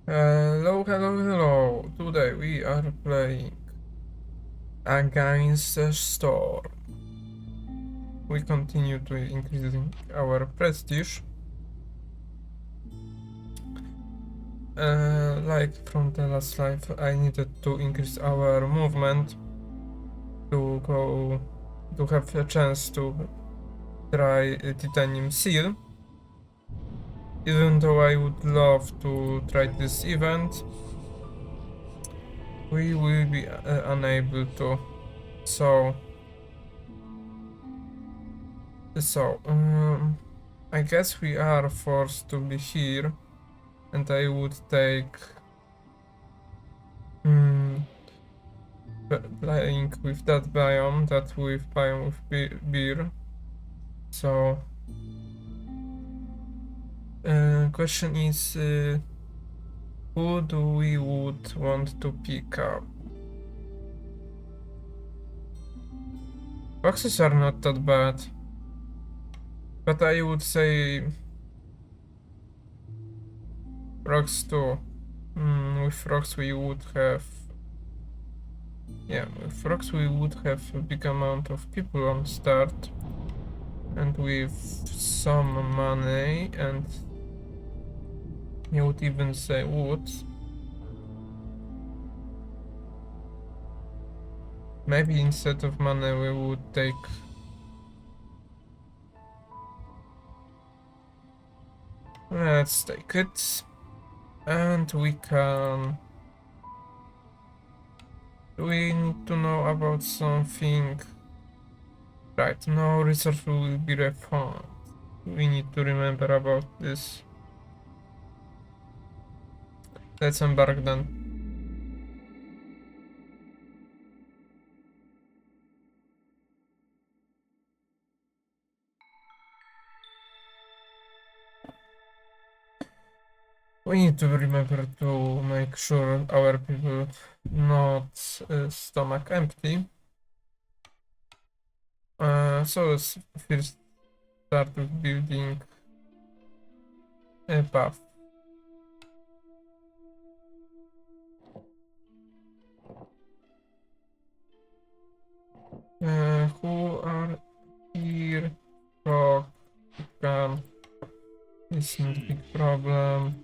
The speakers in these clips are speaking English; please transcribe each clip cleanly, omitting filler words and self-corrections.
Hello, hello, hello. Today we are playing against the storm. We continue to increasing our prestige. Like from the last life, I needed to increase our movement to have a chance to try a titanium seal. Even though I would love to try this event, we will be unable to. So I guess we are forced to be here, and I would take playing with that biome, that with biome with beer. So, question is, who do we would want to pick up? Foxes are not that bad, but I would say frogs too. With frogs we would have, yeah, with frogs we would have a big amount of people on start, and with some money, and you would even say wood. Maybe instead of money we would take let's take it, and we can. We need to know about something. Right, no resource will be refunded. We need to remember about this. Let's embark then. We need to remember to make sure our people not stomach empty. So let's first start with building a path. Who are here? Frog, can. Isn't a big problem.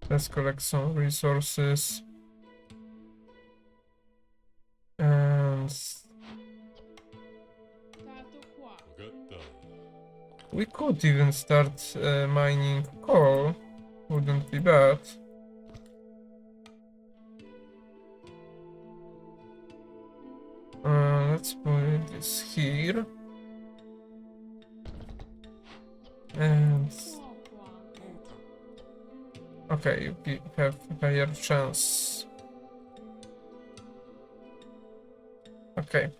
Let's collect some resources. And we could even start mining coal. Wouldn't be bad. Let's put this here. And okay, you have a higher chance. Okay,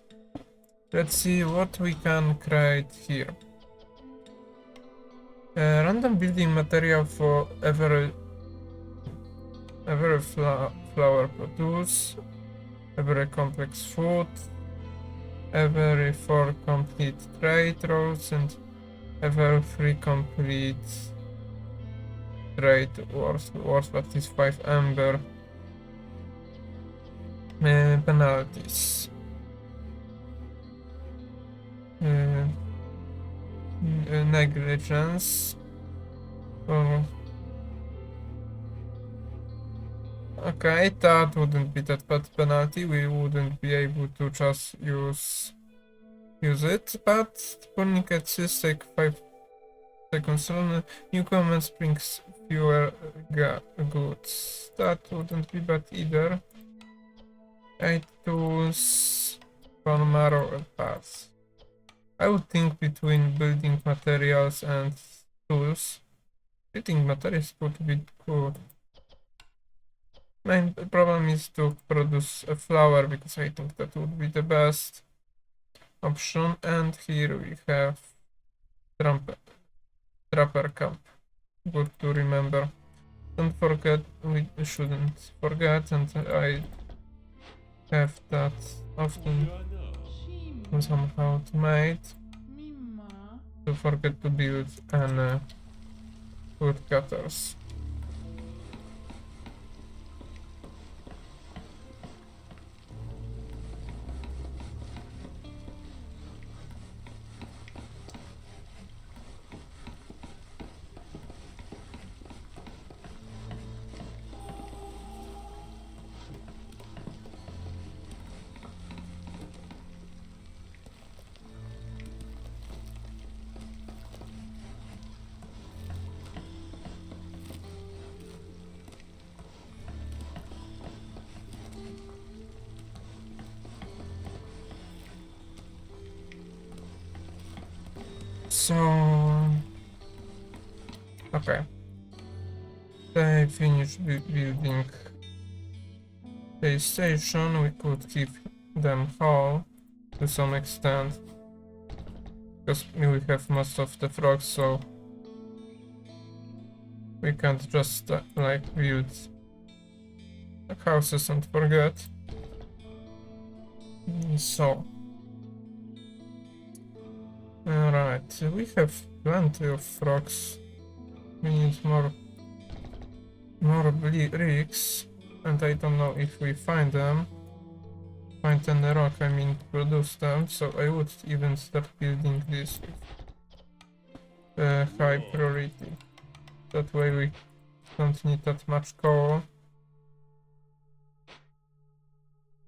let's see what we can create here. Random building material for every flower produce, every complex food, every 4 complete trade routes, and every 3 complete trade worth at least 5 amber. Penalties. Negligence. Oh. Okay, that wouldn't be that bad penalty. We wouldn't be able to just use it, but pulling at take 5 seconds only. New comments brings fewer goods. That wouldn't be bad either. 8 tools, bone marrow and paths. I would think between building materials and tools. Building materials would be good. Main problem is to produce a flower, because I think that would be the best option. And here we have trapper camp. Good to remember. Don't forget, we shouldn't forget, and I have that often somehow made to forget to build an woodcutters. So, okay. They finished building a station. We could keep them whole to some extent, because we have most of the frogs, so we can't just like build houses and forget. So, alright, we have plenty of frogs. We need more bricks, and I don't know if we find them. Find any rock, I mean produce them, so I would even start building this with high priority. That way we don't need that much coal.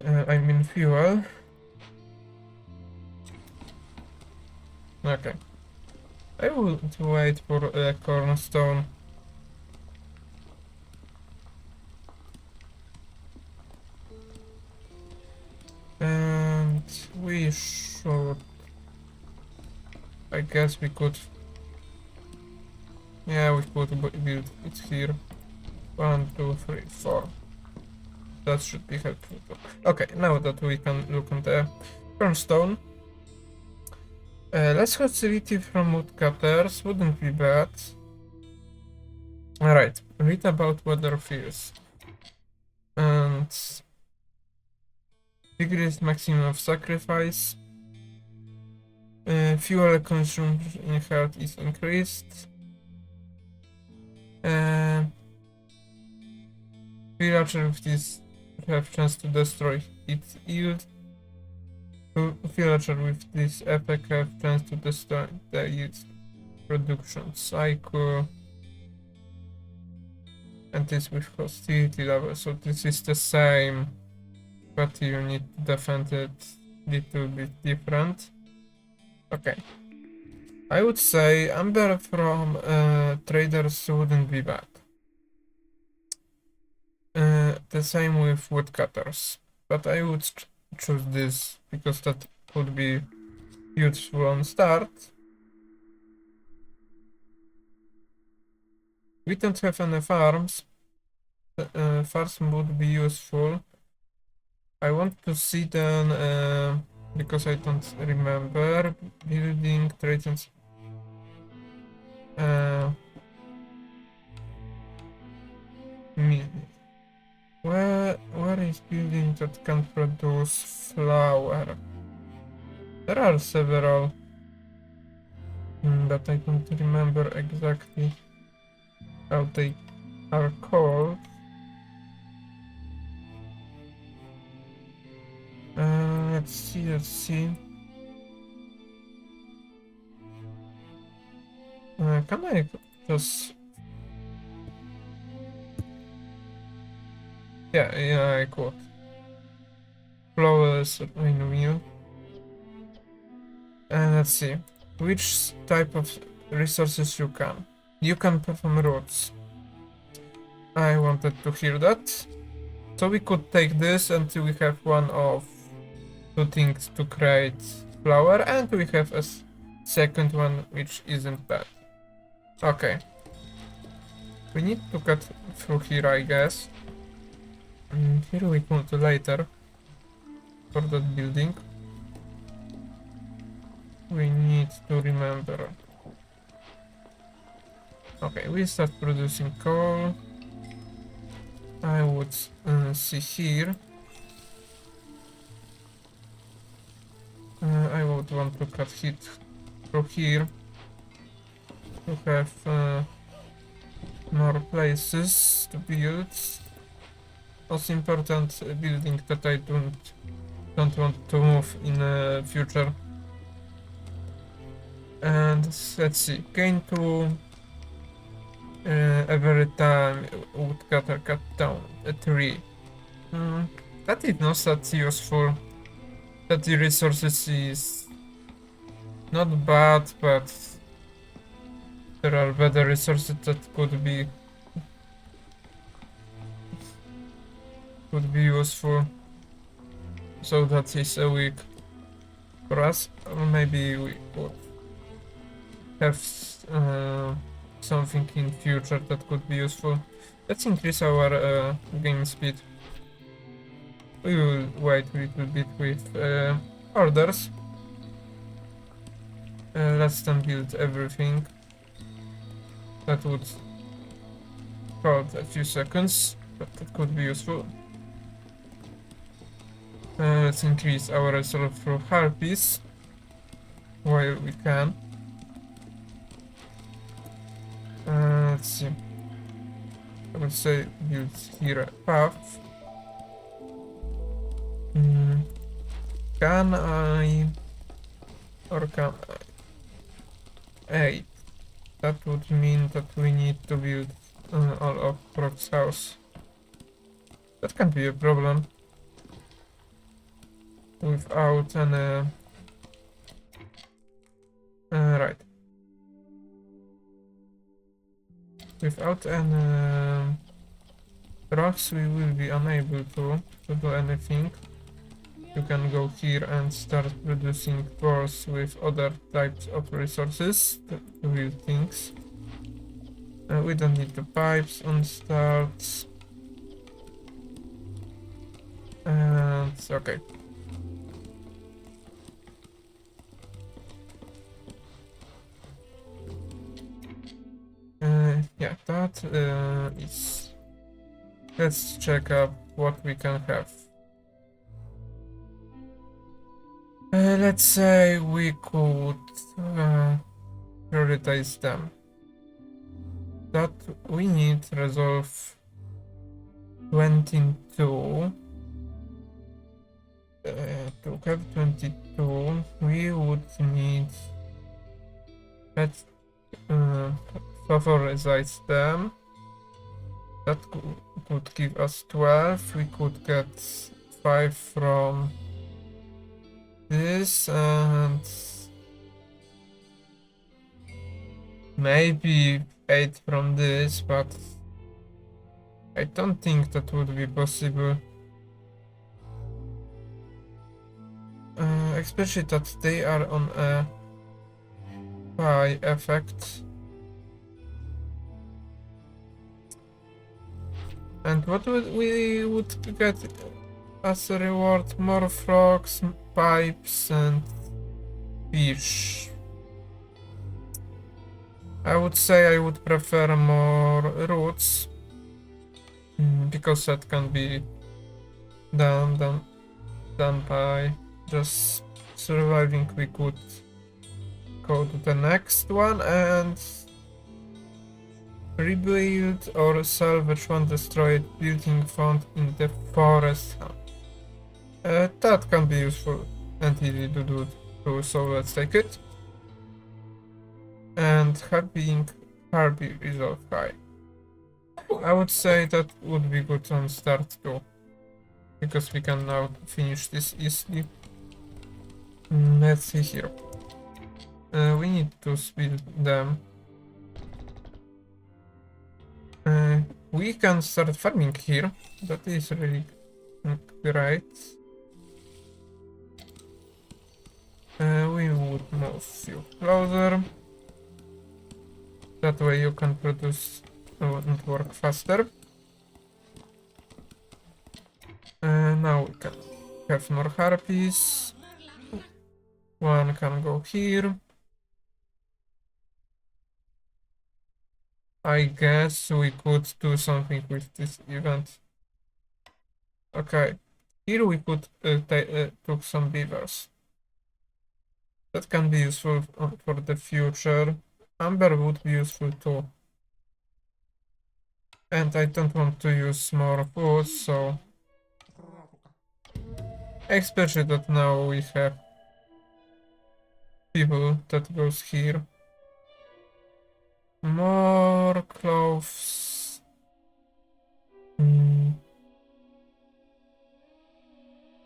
I mean fuel. Okay. I would wait for a cornerstone. And we should... I guess we could... Yeah, we could build it here. 1, 2, 3, 4. That should be helpful. Okay, now that we can look on the cornerstone. Less hostility from woodcutters wouldn't be bad. Alright, read about weather fears. And... decreased maximum of sacrifice. Fuel consumption in health is increased. Villager with this have chance to destroy its yield. Villager with this effect have chance to destroy the yield production cycle. And this with hostility level, so this is the same, but you need to defend it little bit different. Okay. I would say amber from traders wouldn't be bad. The same with woodcutters, but I would choose this because that would be useful on start. We don't have any farms. Farms would be useful. I want to see then, because I don't remember, building trade and... Where is building that can produce flour? There are several, but I don't remember exactly how they are called. Let's see. Can I just... Yeah, I could. Flawless wheel. And let's see. Which type of resources you can? You can perform routes. I wanted to hear that. So we could take this until we have one of two things to create flour, and we have a second one which isn't bad. Okay. We need to cut through here, I guess. Here we come to later for that building. We need to remember. Okay, we start producing coal. I would see here. I would want to cut it through here to have more places to build. Most important building that I don't want to move in the future. And let's see, gain to every time woodcutter cut down a tree. That is not that useful. That the resources is not bad, but there are better resources that could be useful. So that is a week for us. Or maybe we would have something in future that could be useful. Let's increase our game speed. We will wait a little bit with orders. Let's then build everything. That would hold a few seconds, but that could be useful. Let's increase our resolve through harpies while we can. Let's see. I would say build here a path. Can I? Or can I? 8. That would mean that we need to build all of Brock's house. That can be a problem. Without any... right. Without any rocks, we will be unable to do anything. You can go here and start producing boards with other types of resources to build things. We don't need the pipes on start. And okay. Yeah, that is... Let's check up what we can have. Let's say we could prioritize them. That we need resolve 22. To have 22, we would need... Let's favorize them. That could give us 12. We could get 5 from this and maybe 8 from this, but I don't think that would be possible. Especially that they are on a high effect. And what we would get as a reward? More frogs, pipes, and fish. I would say I would prefer more roots, because that can be done by just surviving. We could go to the next one and rebuild or salvage one destroyed building found in the forest. That can be useful and easy to do too, so let's take it. And Harpy resolve high. I would say that would be good on start too, because we can now finish this easily. Let's see here. We need to speed them. We can start farming here. That is really great. We would move you closer. That way you can produce and work faster. Now we can have more harpies. One can go here. I guess we could do something with this event. Okay, here we could took some beavers. That can be useful for the future. Amber would be useful too. And I don't want to use more food, so... Especially that now we have people that goes here. More clothes.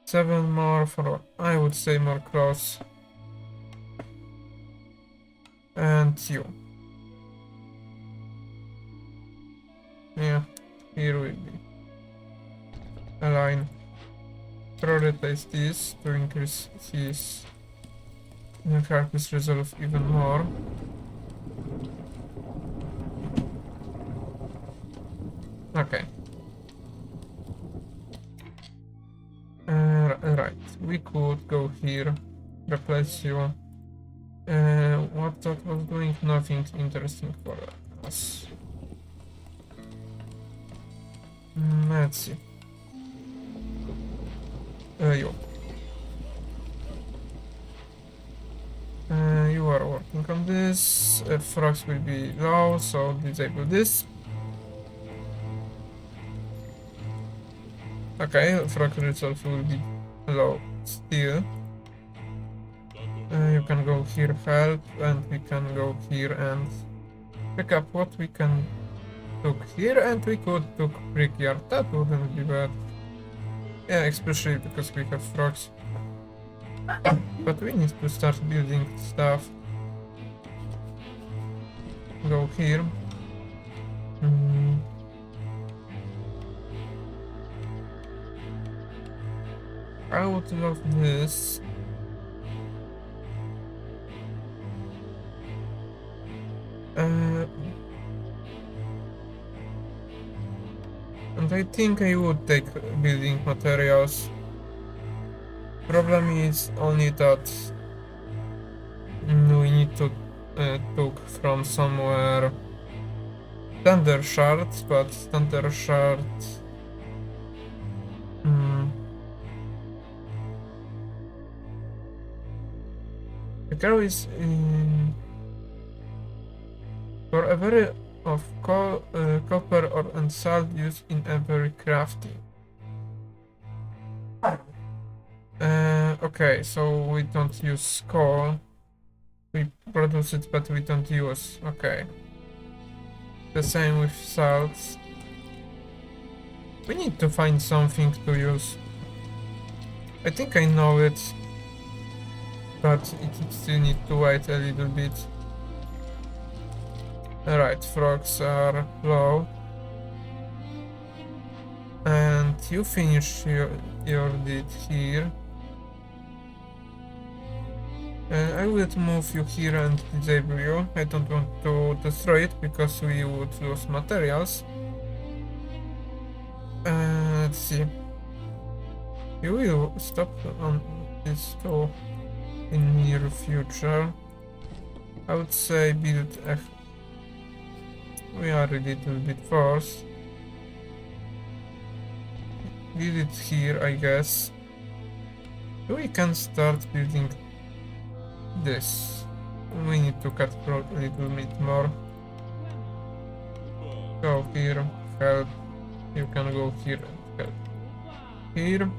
7 more for, I would say, more clothes. And you. Yeah, here will be a line. Prioritize this to increase his harpist resolve even more. Okay. Right, we could go here, replace you. What that was doing? Nothing interesting for us. Let's see. You. You are working on this. Frogs will be low, so disable this. Okay, frog resolve will be low still. You can go here help, and we can go here and pick up what we can took here, and we could took brickyard. That wouldn't be bad. Yeah, especially because we have frogs. But we need to start building stuff. Go here. I would love this. And I think I would take building materials. Problem is only that we need to took from somewhere thunder shards, but thunder shards. The girl is for every of copper or and salt used in every crafting. Okay, so we don't use coal. We produce it, but we don't use. Okay. The same with salts. We need to find something to use. I think I know it, but it still need to wait a little bit. Alright, frogs are low. And you finish your deed here. I will move you here and disable you. I don't want to destroy it because we would lose materials. Let's see. You will stop on this too in near future. I would say build a... We are a little bit forced. Build it here, I guess. We can start building this. We need to cut a little bit more. Go here, help. You can go here and help. Here.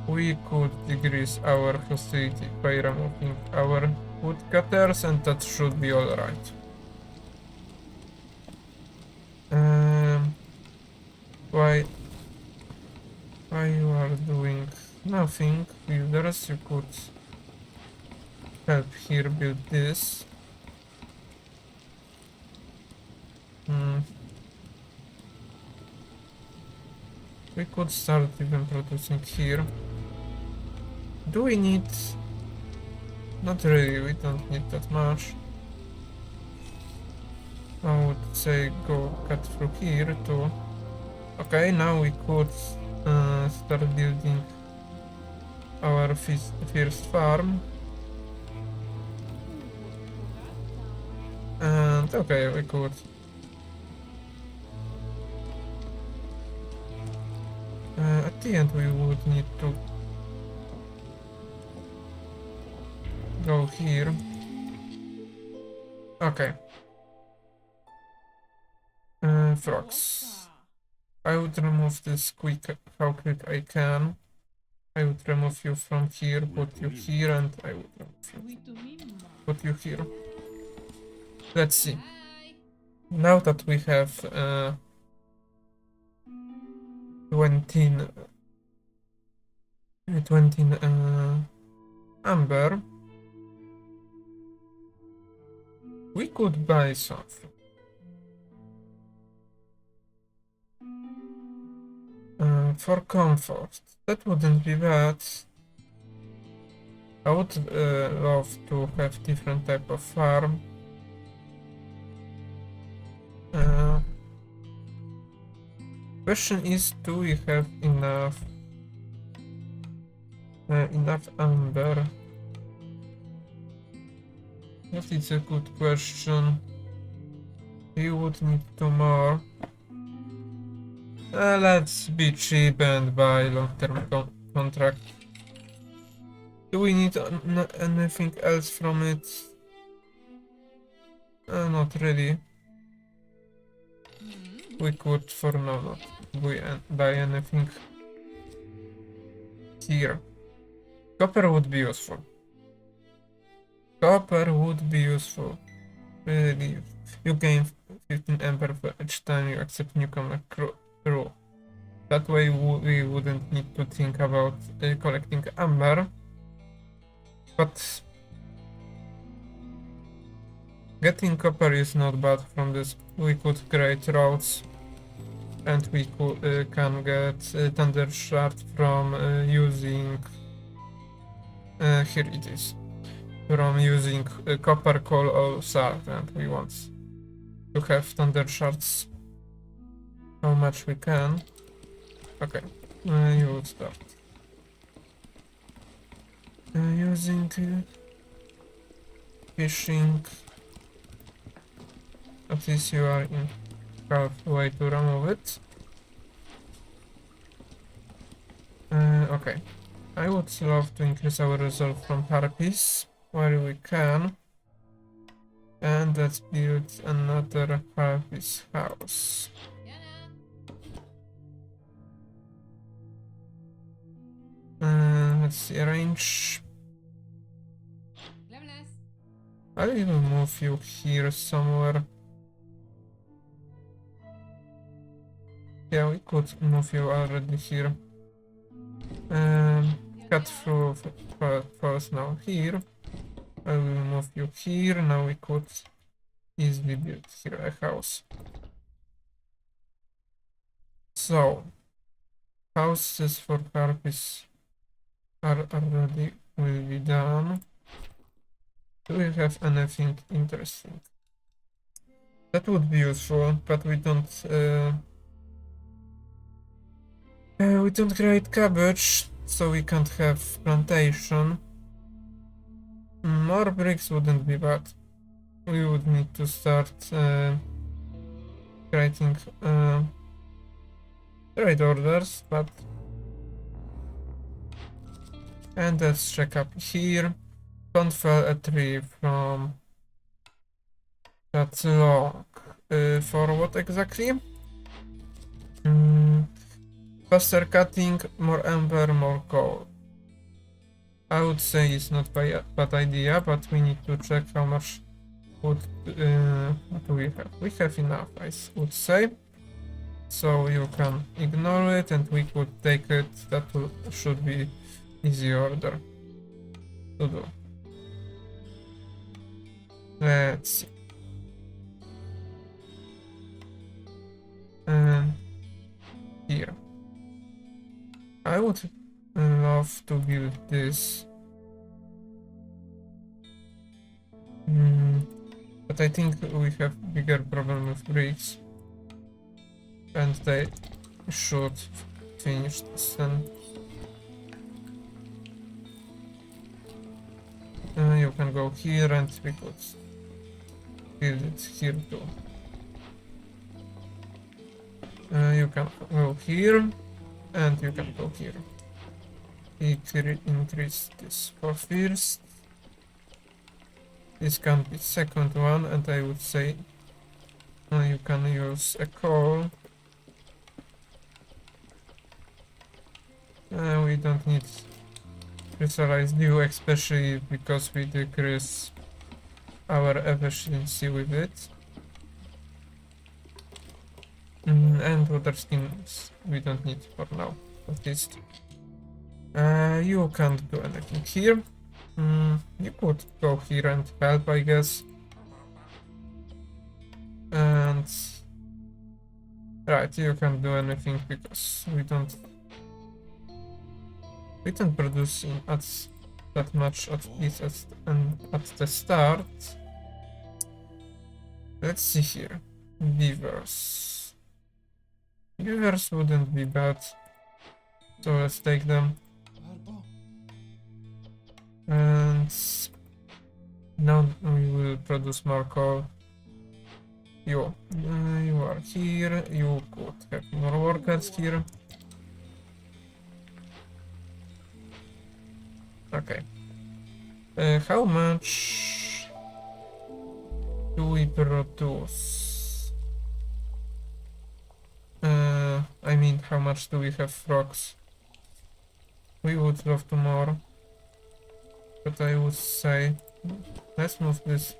We could decrease our hostility by removing our woodcutters, and that should be alright. Why you are doing nothing, builders? You could help here build this. We could start even producing here. Do we need... Not really, we don't need that much. I would say go cut through here too. Okay, now we could start building our first farm. And okay, we could. At the end we would need to go here. Frogs. I would remove this how quick I can. I would remove you from here, put you here, and I would remove you, put you here. Let's see. Now that we have 20 amber, we could buy something. For comfort, that wouldn't be bad. I would love to have different type of farm. Question is, do we have enough amber? That is a good question. We would need 2 more. Let's be cheap and buy long-term contract. Do we need anything else from it? Not really. We could for now not buy anything here. Copper would be useful. Copper would be useful. Really. You gain 15 amber for each time you accept newcomer crew. That way we wouldn't need to think about collecting amber. But getting copper is not bad from this. We could create roads, and we can get thunder shard from using here it is, from using copper, coal or salt, and we want to have thunder shards how much we can. Okay, you will start using fishing. At least you are in halfway to remove it. Okay, I would love to increase our resolve from harpies where we can, and let's build another harpies house. Let's see, arrange. I will move you here somewhere. Yeah, we could move you already here. Cut through first now here. I will move you here. Now we could easily build here a house. So, houses for harpies are already will be done. Do we have anything interesting? That would be useful, but we don't create cabbage, so we can't have plantation. More bricks wouldn't be bad. We would need to start creating trade orders, but and let's check up here. Don't fell a tree from that long. For what exactly? Faster cutting, more amber, more coal. I would say it's not a bad idea, but we need to check how much wood do we have. We have enough, I would say. So you can ignore it and we could take it. That should be easy order to do. Let's see. Here. I would love to build this. But I think we have bigger problem with bricks. And they should finish this then. You can go here and we could build it here too. You can go here and you can go here. Increase this for first. This can be second one, and I would say You can use a coal. We don't need crystallized dew, especially because we decrease our efficiency with it. And water skins we don't need for now, at least. You can't do anything here. You could go here and help, I guess. And right, you can't do anything because we don't produce that much at least at the start. Let's see here. Beavers. Beavers wouldn't be bad. So let's take them. And now we will produce more coal. You are here. You could have more workers here. Okay. How much do we produce? I mean, how much do we have frogs? We would love to more. But I would say, let's move this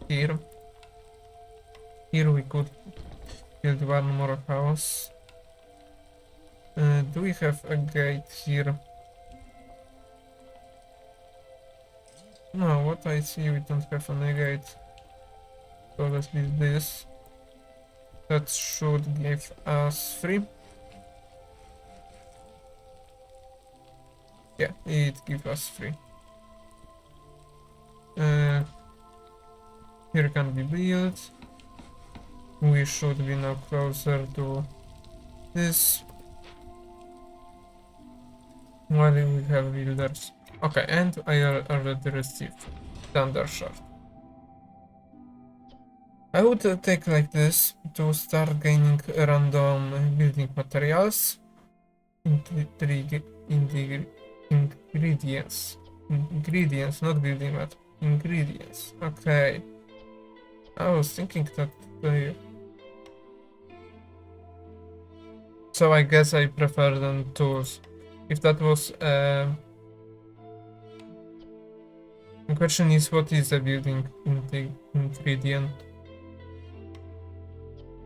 here. Here we could build one more house. Do we have a gate here? No, what I see, we don't have any gate. So let's build this. That should give us 3. Yeah, it gives us 3. Here can be built. We should be now closer to this. While we have builders. Okay, and I already received Thunder Shard. I would take like this to start gaining random building materials. Ingredients. Ingredients, not building materials. Ingredients. Okay. I was thinking that so I guess I prefer than tools. If that was the question is, what is a building ingredient?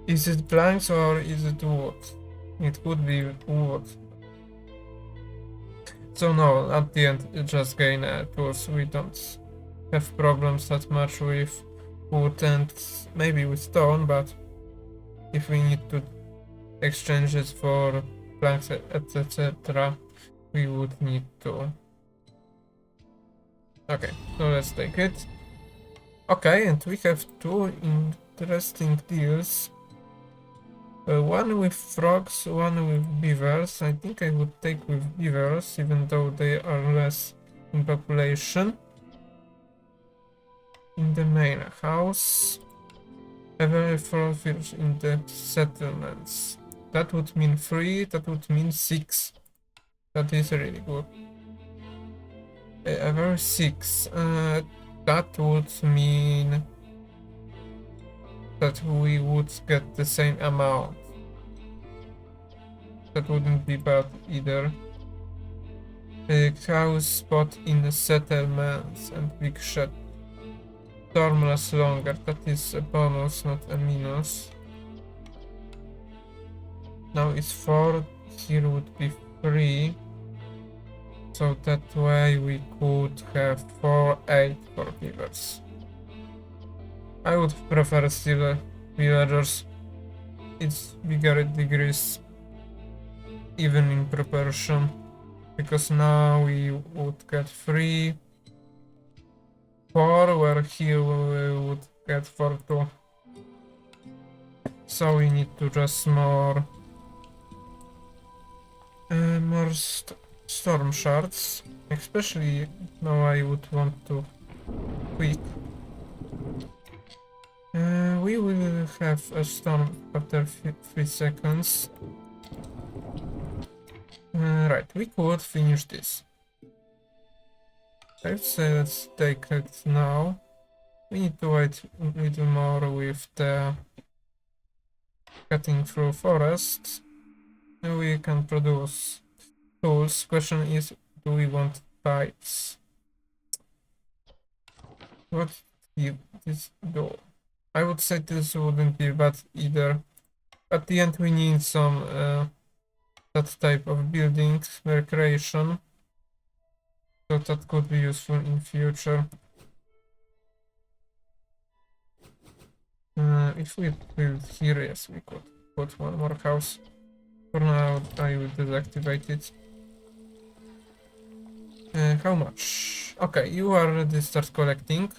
Is it planks or is it wood? It could be wood. So no, at the end you just gain tools. We don't have problems that much with wood and maybe with stone, but if we need to exchange it for planks, etc., we would need to. Okay, so let's take it. Okay, and we have 2 interesting deals. One with frogs, one with beavers. I think I would take with beavers, even though they are less in population. In the main house, every 4 fields in the settlements. That would mean 3, that would mean 6. That is really good. Every 6. That would mean that we would get the same amount. That wouldn't be bad either. House spot in the settlements and big shed. Storm lasts longer. That is a bonus, not a minus. Now it's 4. Here would be 3. So that way we could have 4, 8 for beavers. I would prefer still villagers. It's bigger degrees, even in proportion, because now we would get 3, 4, where here we would get 4 too. So we need to just more storm shards, especially now I would want to quick. We will have a storm after 3 seconds. Right, we could finish this. Let's say let's take it now. We need to wait a little more with the cutting through forests, we can produce tools. Question is, do we want pipes? What did this do? I would say this wouldn't be bad either. At the end we need some that type of buildings, recreation. So that could be useful in future. If we build here, yes, we could put one more house. For now, I will deactivate it. How much? Okay, you already start collecting.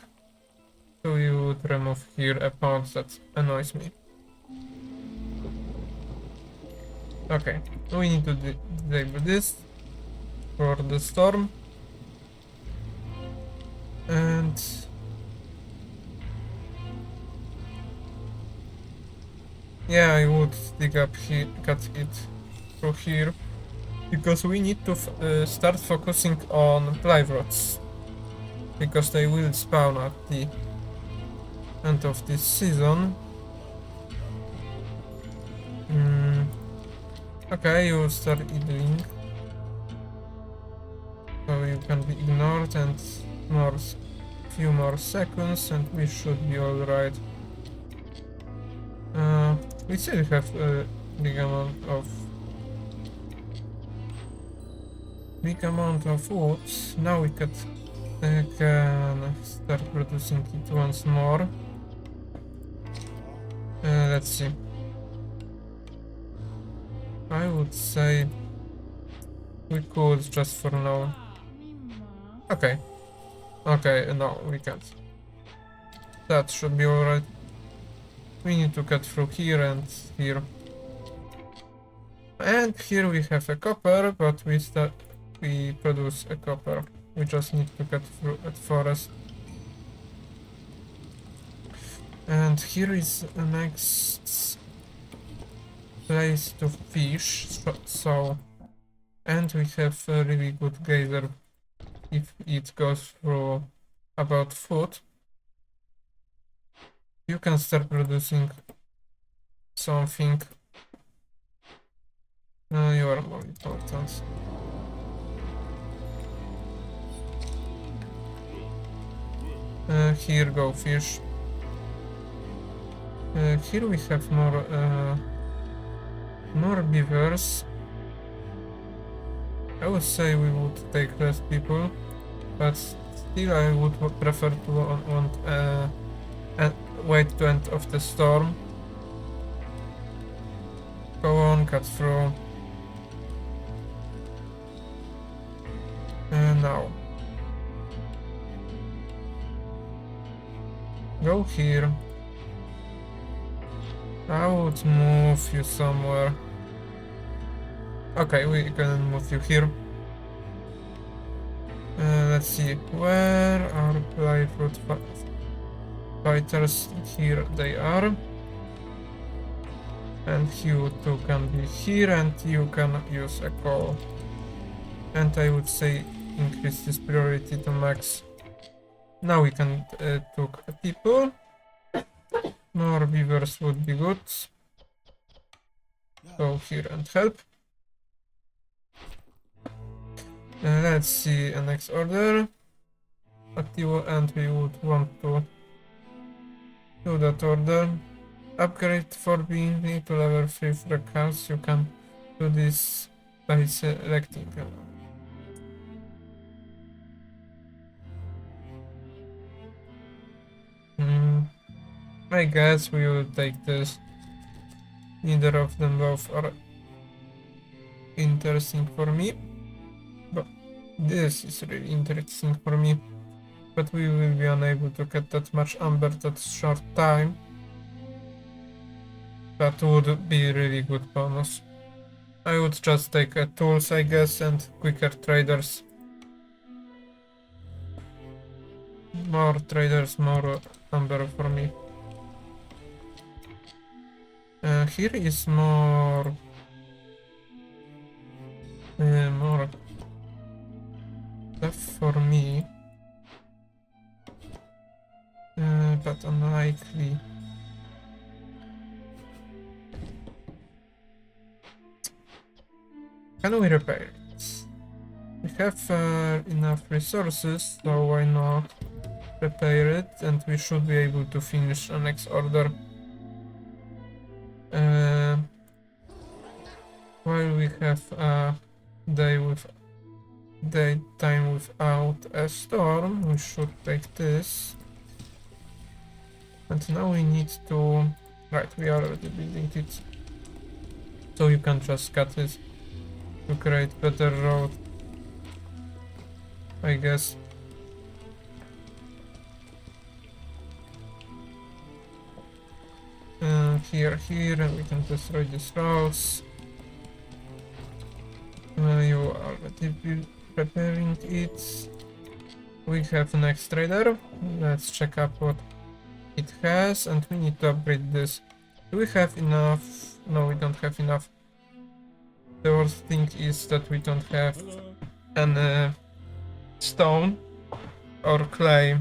So you would remove here a pond that annoys me. Okay, we need to disable this for the storm. And yeah, I would dig up here, cut it through here, because we need to start focusing on plywood's, because they will spawn at the end of this season. Okay, you start idling, so you can be ignored, and few more seconds, and we should be all right. We still have a big amount of wood. Now we can start producing it once more. Let's see. I would say we could just for now. Okay. Okay, no, we can't. That should be alright. We need to cut through here and here. And here we have a copper, but we produce a copper. We just need to cut through a forest. And here is the next place to fish. So and we have a really good geyser if it goes through about food. You can start producing something. You are more important. Here go fish. Here we have more beavers. I would say we would take less people, but still I would prefer to wait to end of the storm. Go on, cut through. Now. Go here. I would move you somewhere. Okay, we can move you here. Let's see, where are Blightwood fighters? Here they are. And you two can be here, and you can use a call. And I would say increase this priority to max. Now we can took people. More beavers would be good. Go here and help. Let's see a next order. Active, and we would want to do that order. Upgrade for being to level 3 for cars. You can do this by selecting them. I guess we will take this. Neither of them both are interesting for me. But this is really interesting for me. But we will be unable to get that much amber that short time. That would be really good bonus. I would just take tools, I guess, and quicker traders. More traders, more amber for me. Here is more stuff for me, but unlikely. Can we repair it? We have enough resources, so why not repair it? And we should be able to finish the next order. While we have a daytime without a storm, we should take this. And now we need to... Right, we are already building it. So you can just cut it to create better road, I guess. Here, and we can destroy these roads. You are already preparing it. We have next trader. Let's check up what it has, and we need to upgrade this. Do we have enough? No, we don't have enough. The worst thing is that we don't have any stone or clay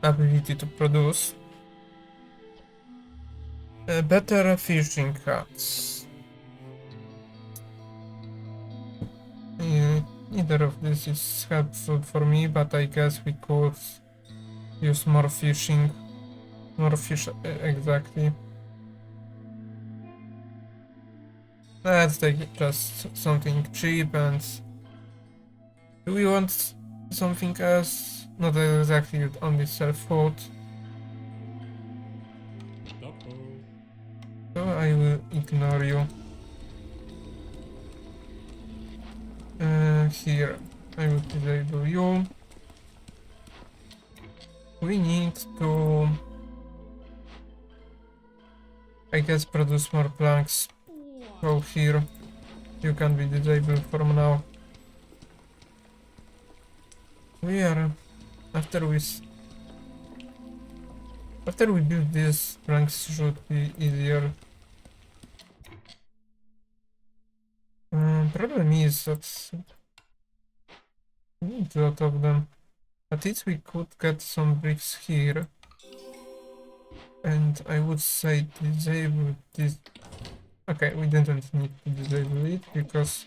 ability to produce. Better fishing huts. Neither of this is helpful for me, but I guess we could use more fishing. More fish, exactly. Let's take just something cheap. And do we want something else? Not exactly, only sell food. So I will ignore you. Here, I will disable you. We need to, I guess, produce more planks. Go here. You can be disabled from now. We are after we build these planks, should be easier. Problem is that we need a lot of them. At least we could get some bricks here. And I would say disable this. Okay, we didn't need to disable it because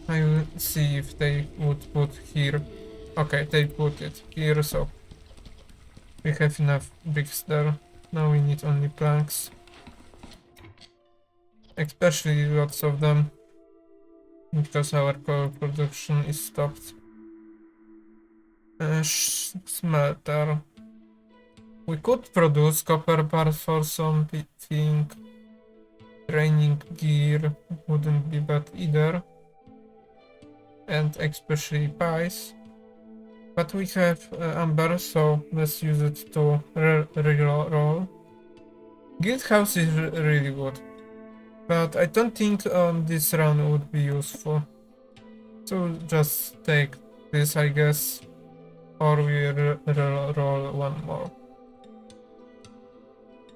I will see if they would put here. Okay, they put it here, so we have enough bricks there. Now we need only planks. Especially lots of them, because our coal production is stopped. Smelter. We could produce copper bars for something. Training gear wouldn't be bad either. And especially pies. But we have amber, so let's use it to reroll. Guild house is really good. But I don't think on this run would be useful. So just take this, I guess. Or we roll one more.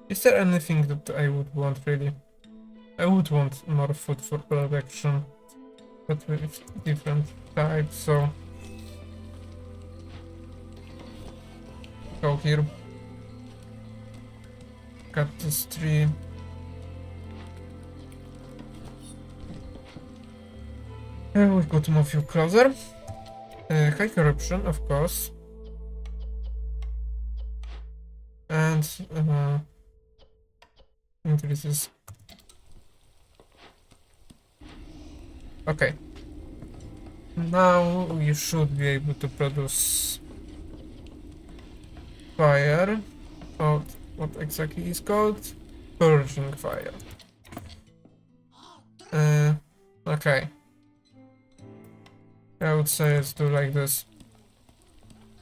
Is there anything that I would want really? I would want more food for production, but with different types, so go here. Cut this tree. We could move you closer. High corruption, of course. And increases. Okay. Now we should be able to produce fire. Oh, what exactly is called? Purging fire. Okay. I would say let's do like this.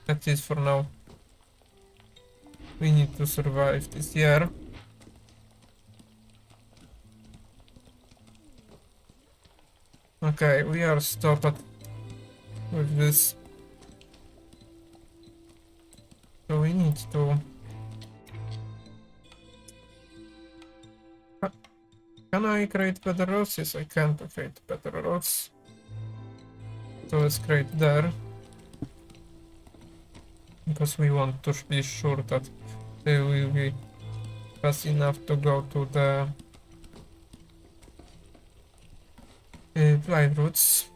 At least for now. We need to survive this year. Okay, we are stopped with this. So we need to... Can I create better roads? Yes, I can create better roads. So let's create there. Because we want to be sure that they will be fast enough to go to the Plant roots.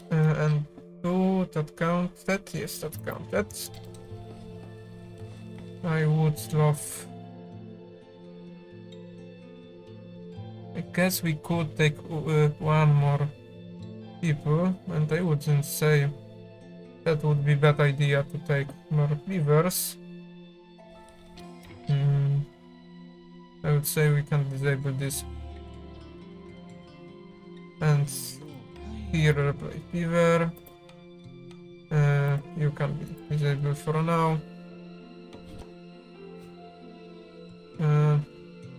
And two that counted. Yes, that counted. I would love. I guess we could take one more people, and I wouldn't say that would be bad idea to take more beavers. I would say we can disable this. And here replace beaver. You can be disabled for now.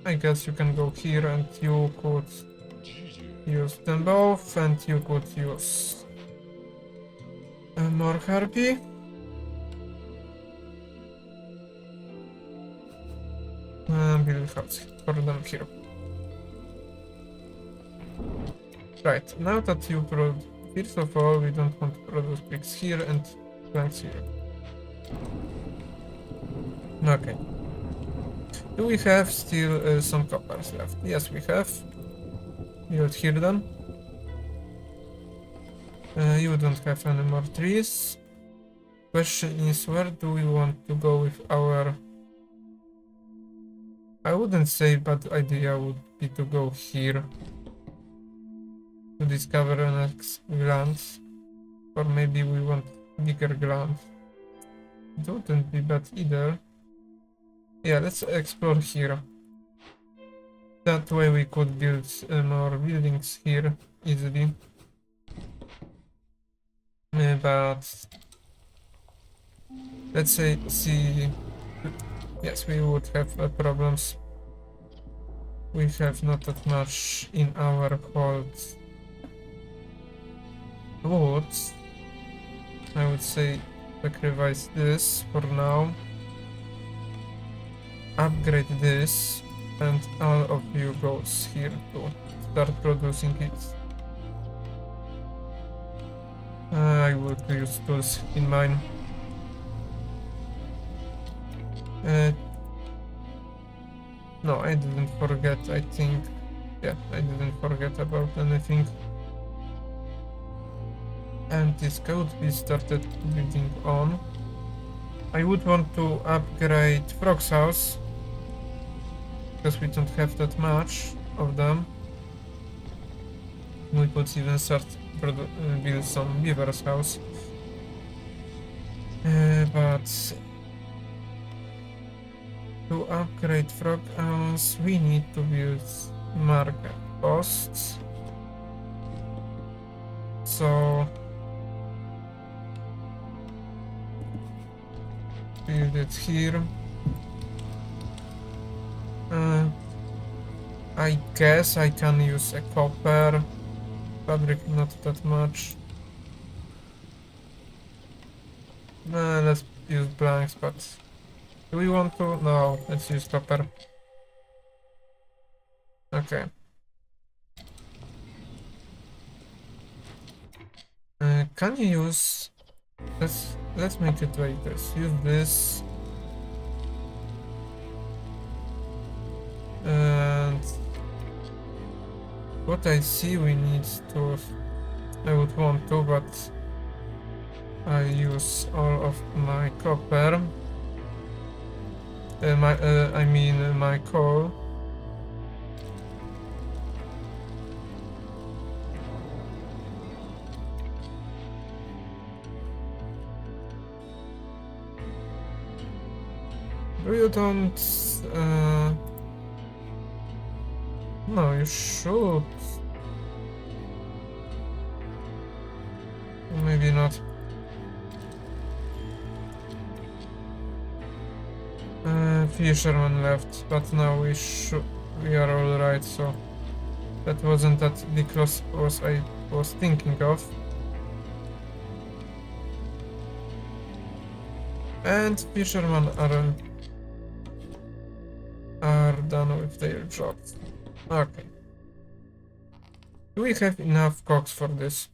I guess you can go here and you could use them both, and you could use more harpy. Build house for them here. Right, now that you first of all, we don't want to produce bricks here and planks here. Okay. Do we have still some coppers left? Yes, we have. Build here then. You don't have any more trees. Question is, where do we want to go with our... I wouldn't say bad idea would be to go here. To discover an next gland. Or maybe we want bigger gland. It wouldn't be bad either. Yeah, let's explore here. That way we could build more buildings here easily. But let's say, see, yes, we would have problems. We have not that much in our hold woods. I would say sacrifice this for now. Upgrade this, and all of you goes here to start producing it. I would use tools in mine. No, I didn't forget, I think. Yeah, I didn't forget about anything. And this could be started building on. I would want to upgrade Frog's house, because we don't have that much of them. We could even start build some beaver's house. But to upgrade Frog house, we need to build market posts. So build it here. I guess I can use a copper fabric, not that much. Let's use blanks, but do we want to? No, let's use copper. Okay. Can you use? Let's make it like this. Use this. And what I see we need to... I would want to, but I use all of my copper. I mean my coal. You don't... No, you should. Maybe not. Fisherman left, but now we are alright, so that wasn't that big loss as I was thinking of. And fishermen are done with their job. Okay. Do we have enough cooks for this?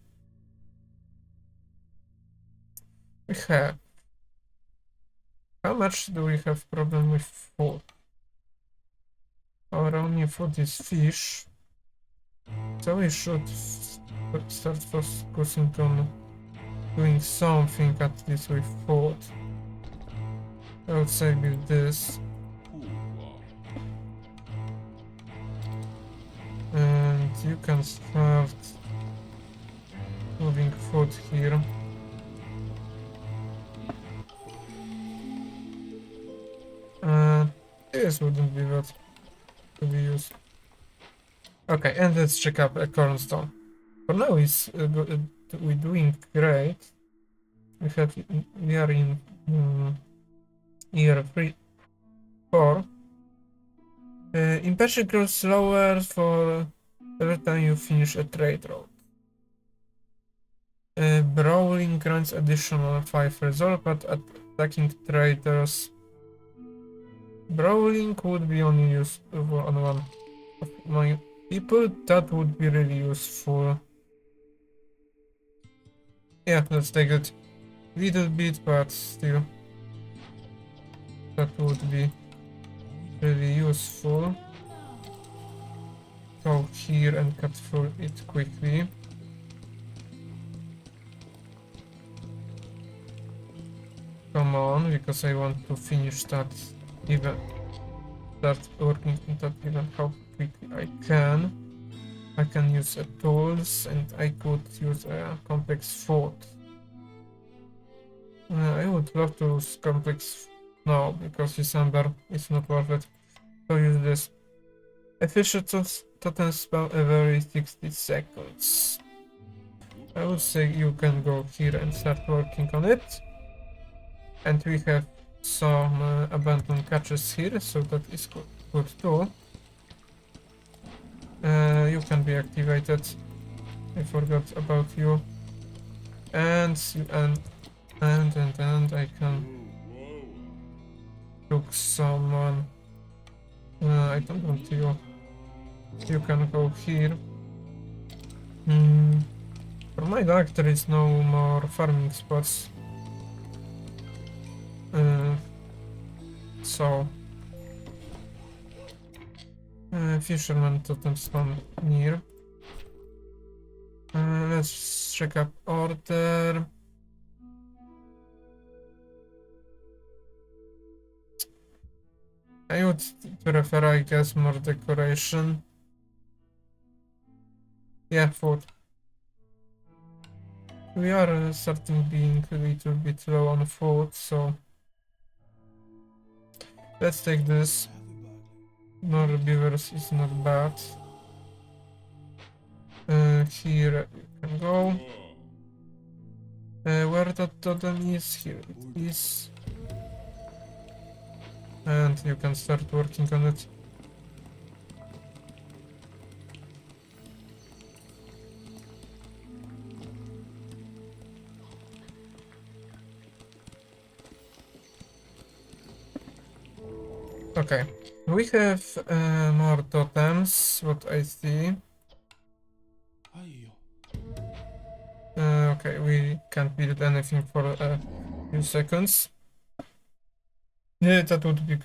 We have. How much do we have problem with food? Our only food is fish. So we should start focusing on doing something at least with food. I would say with this. And you can start moving food here. This wouldn't be bad to be used. Okay, and let's check up a cornerstone. For now, we're doing great. We are in year 4. Impatient grows slower for every time you finish a trade road. Brawling grants additional 5 result, but attacking traders. Brawling would be only useful on one of my people. That would be really useful. Yeah, let's take it. Little bit, but still. That would be really useful. Go here and cut through it quickly. Come on, because I want to finish that event. Start working on that event how quickly I can. I can use tools and I could use a complex food. I would love to use complex now because December is not worth it. So use this. Efficient totem spell every 60 seconds. I would say you can go here and start working on it. And we have some abandoned catches here, so that is good too. You can be activated. I forgot about you. And I can look someone. I don't want you. You can go here. For my luck, there is no more farming spots. So fisherman totem spawn near. Let's check up order. I would prefer, I guess, more decoration. Yeah, food. We are starting being a little bit low on food, so let's take this. More beavers is not bad. Here you can go. Where that totem is, here it is. And you can start working on it. Okay, we have more totems, what I see. Okay, we can't build anything for a few seconds. Yeah, that would be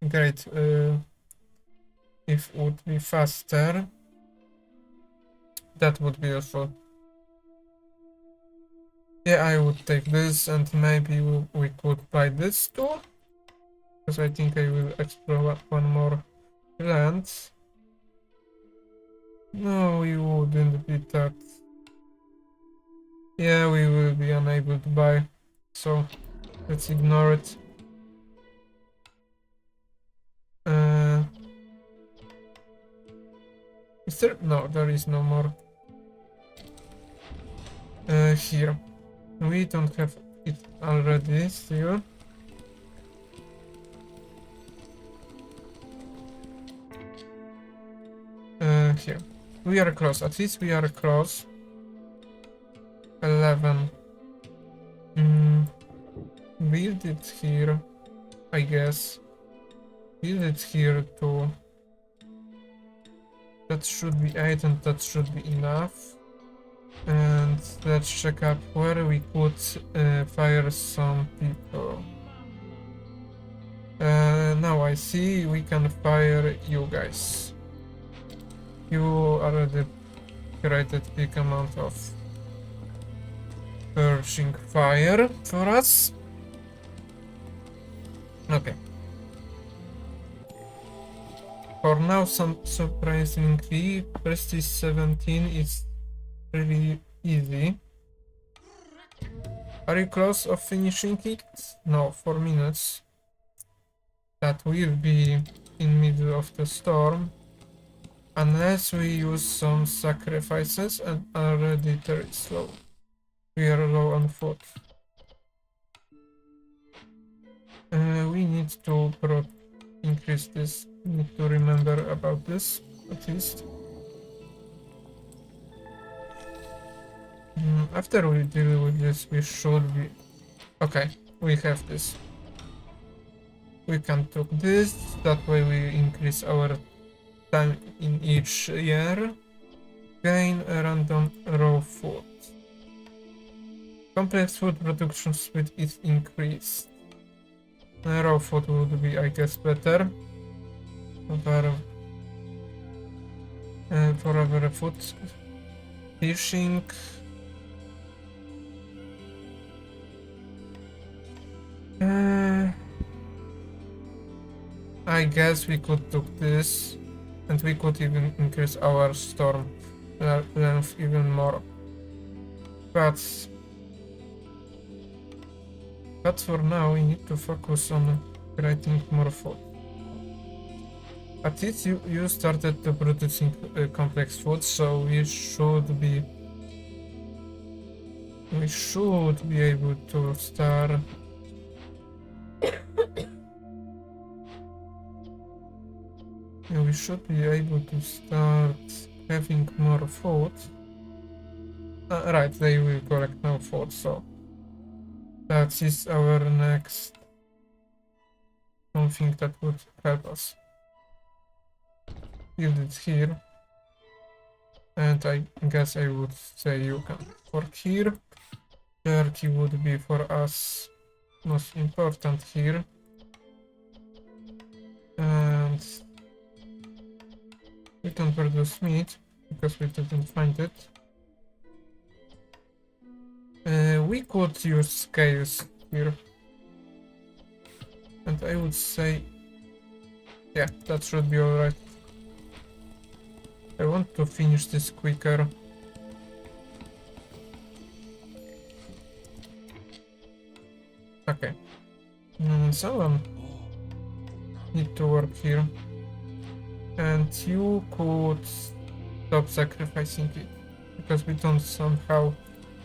great if it would be faster. That would be useful. Yeah, I would take this, and maybe we could buy this too. Because I think I will explore one more land. No, we wouldn't be that. Yeah, we will be unable to buy. So let's ignore it. Is there? No, there is no more. Here. We don't have it already still. Here. We are close. At least we are close. 11. Build it here, I guess. Build it here too. That should be 8 and that should be enough. And let's check up where we could fire some people. Now I see we can fire you guys. You already created big amount of searching fire for us. Okay. For now, surprisingly, Prestige 17 is really easy. Are you close of finishing it? No, 4 minutes. That will be in middle of the storm. Unless we use some sacrifices and already very slow. We are low on food. We need to increase this. Need to remember about this, at least. After we deal with this, we should be... Okay, we have this. We can take this, that way we increase our time in each year. Gain a random raw food. Complex food production speed is increased. Raw food would be, I guess, better. For food. Fishing. I guess we could do this, and we could even increase our storm length even more. But for now, we need to focus on creating more food. At least you started to producing complex food, so we should be able to start. We should be able to start having more food. Right, they will collect no food, so that is our next something that would help us. Build it here. And I guess I would say you can work here. Jerky would be for us most important here. And we can produce meat because we didn't find it. We could use scales here. And I would say, yeah, that should be alright. I want to finish this quicker. Okay. Someone need to work here. And you could stop sacrificing it, because we don't somehow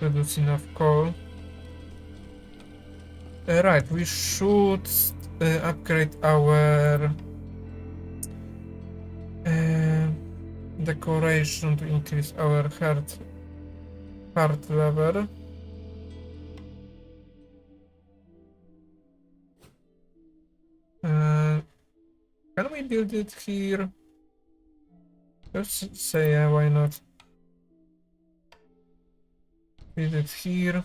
produce enough coal. Right, we should upgrade our decoration to increase our heart level. Can we build it here? Let's say, yeah, why not? Build it here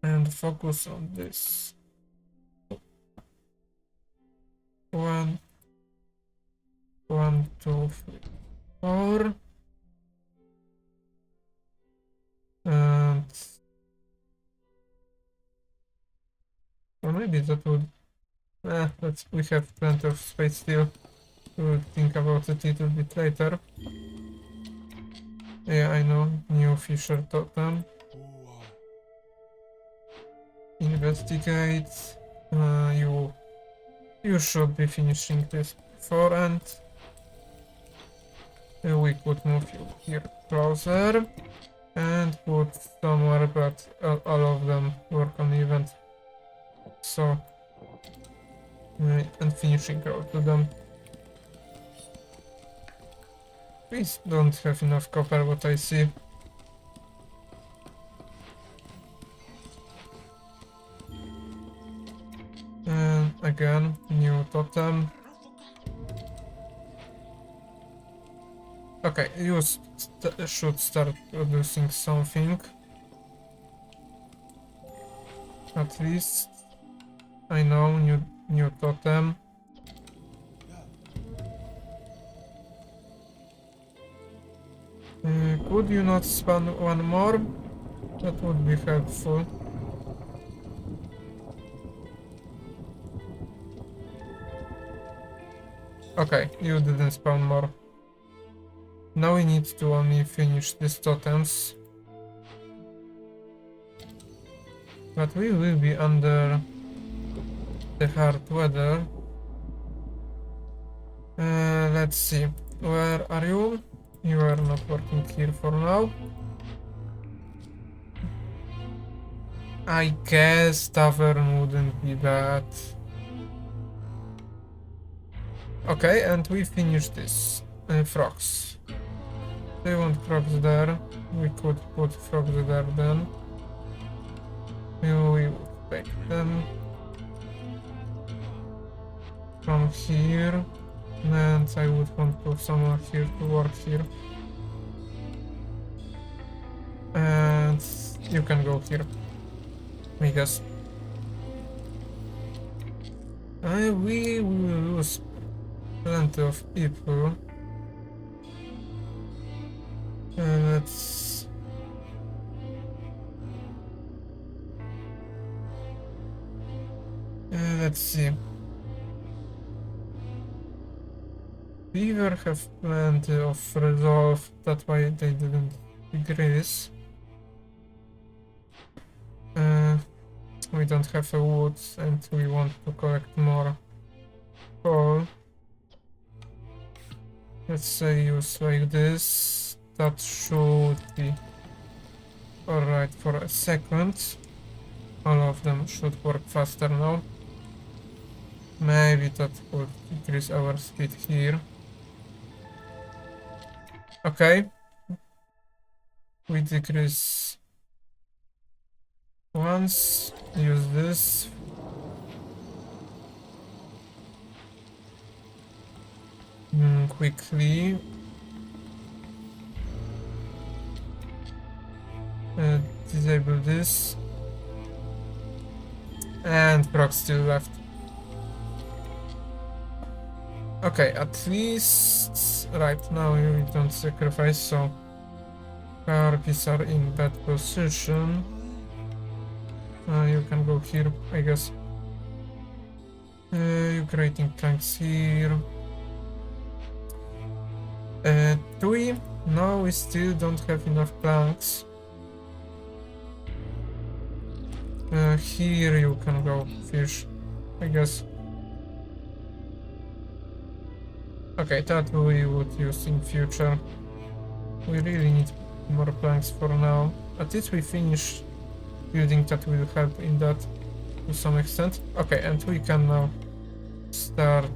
and focus on this. 1, 1, 2, 3, 4. And or maybe that would. We have plenty of space still. We'll think about it a little bit later. Yeah, I know. New Fisher totem. Investigate. You should be finishing this before, and we could move you here closer and put somewhere, but all of them work on event. So and finishing out to them. We don't have enough copper, what I see. And again, new totem. Okay, you should start producing something. At least I know new totem. Could you not spawn one more? That would be helpful. Okay, you didn't spawn more. Now we need to only finish these totems. But we will be under the hard weather. Let's see. Where are you? You are not working here for now. I guess tavern wouldn't be bad. Okay, and we finished this. Frogs. Do you want frogs there? We could put frogs there then. We would take them from here. And I would want to someone here to work here. And you can go here, I guess. We will lose plenty of people. Let's see. Beaver have plenty of resolve, that's why they didn't decrease. We don't have a wood and we want to collect more coal. Let's say use like this. That should be alright for a second. All of them should work faster now. Maybe that would increase our speed here. Okay. We decrease once. Use this. Quickly. Disable this. And proc still left. Okay, at least right now you don't sacrifice, so harpies are in bad position. You can go here, I guess. You're creating planks here. Do we? No, we still don't have enough planks. Here you can go fish, I guess. Okay, that we would use in future. We really need more planks for now. At least we finish building, that will help in that to some extent. Okay, and we can now start.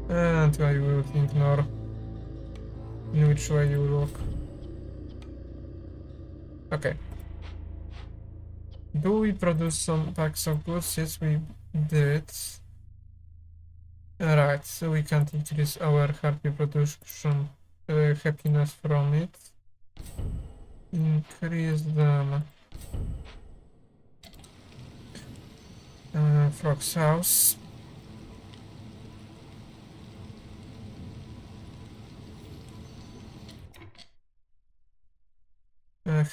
And I will ignore in which way you look. Okay. Do we produce some packs of goods? Yes, we did. Alright, so we can't increase our harpy production happiness from it. Increase them. Frog's house.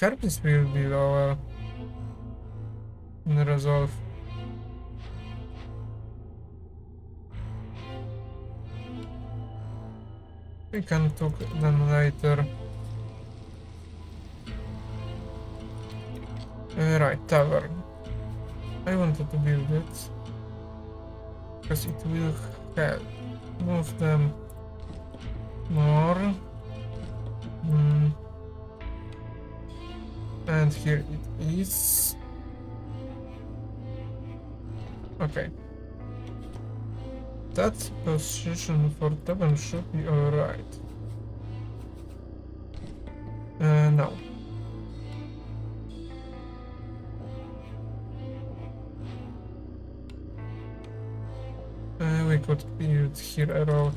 Harpies will be lower in resolve. We can talk them later. Right, tavern. I wanted to build it because it will help move them more. And here it is. Okay. That position for tavern should be alright. No. We could build here a road.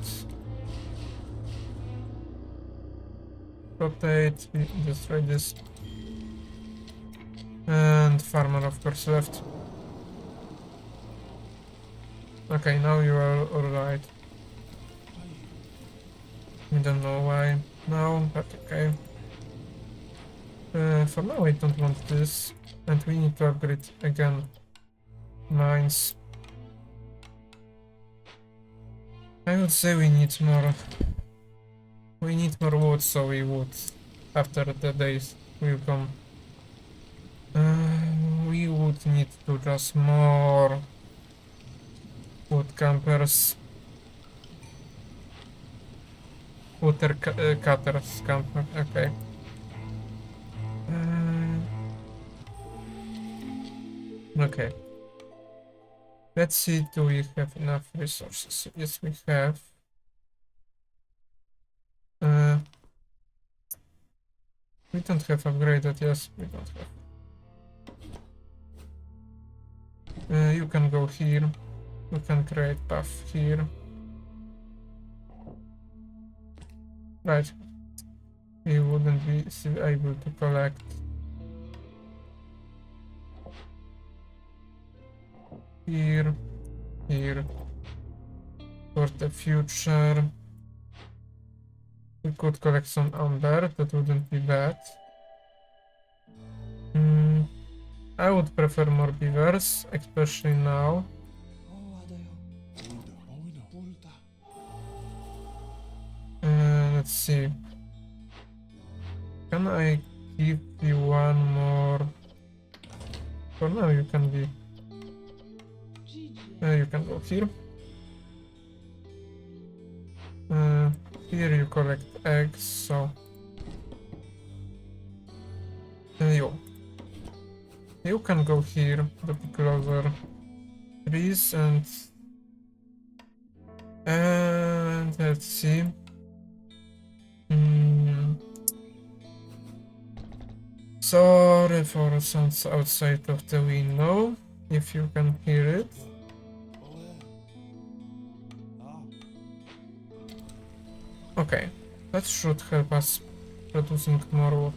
Rotate, we destroy this. And farmer of course left. Okay, now you are alright. We don't know why now, but okay. For now I don't want this. And we need to upgrade again mines. I would say we need more. We need more wood, so we would. After the days will come. We would need to just more wood campers. Water cutters camper, okay. Okay. Let's see, do we have enough resources? Yes, we have. We don't have upgraded, yes, we don't have. You can go here. We can create path here. Right. We wouldn't be still able to collect. Here. Here. For the future. We could collect some amber, that wouldn't be bad. I would prefer more beavers, especially now. Let's see. Can I give you one more? For now you can be... you can go here. Here you collect eggs, so... You can go here, a bit closer. Trees and let's see. Sorry for sounds outside of the window, if you can hear it. Okay, that should help us producing more wood.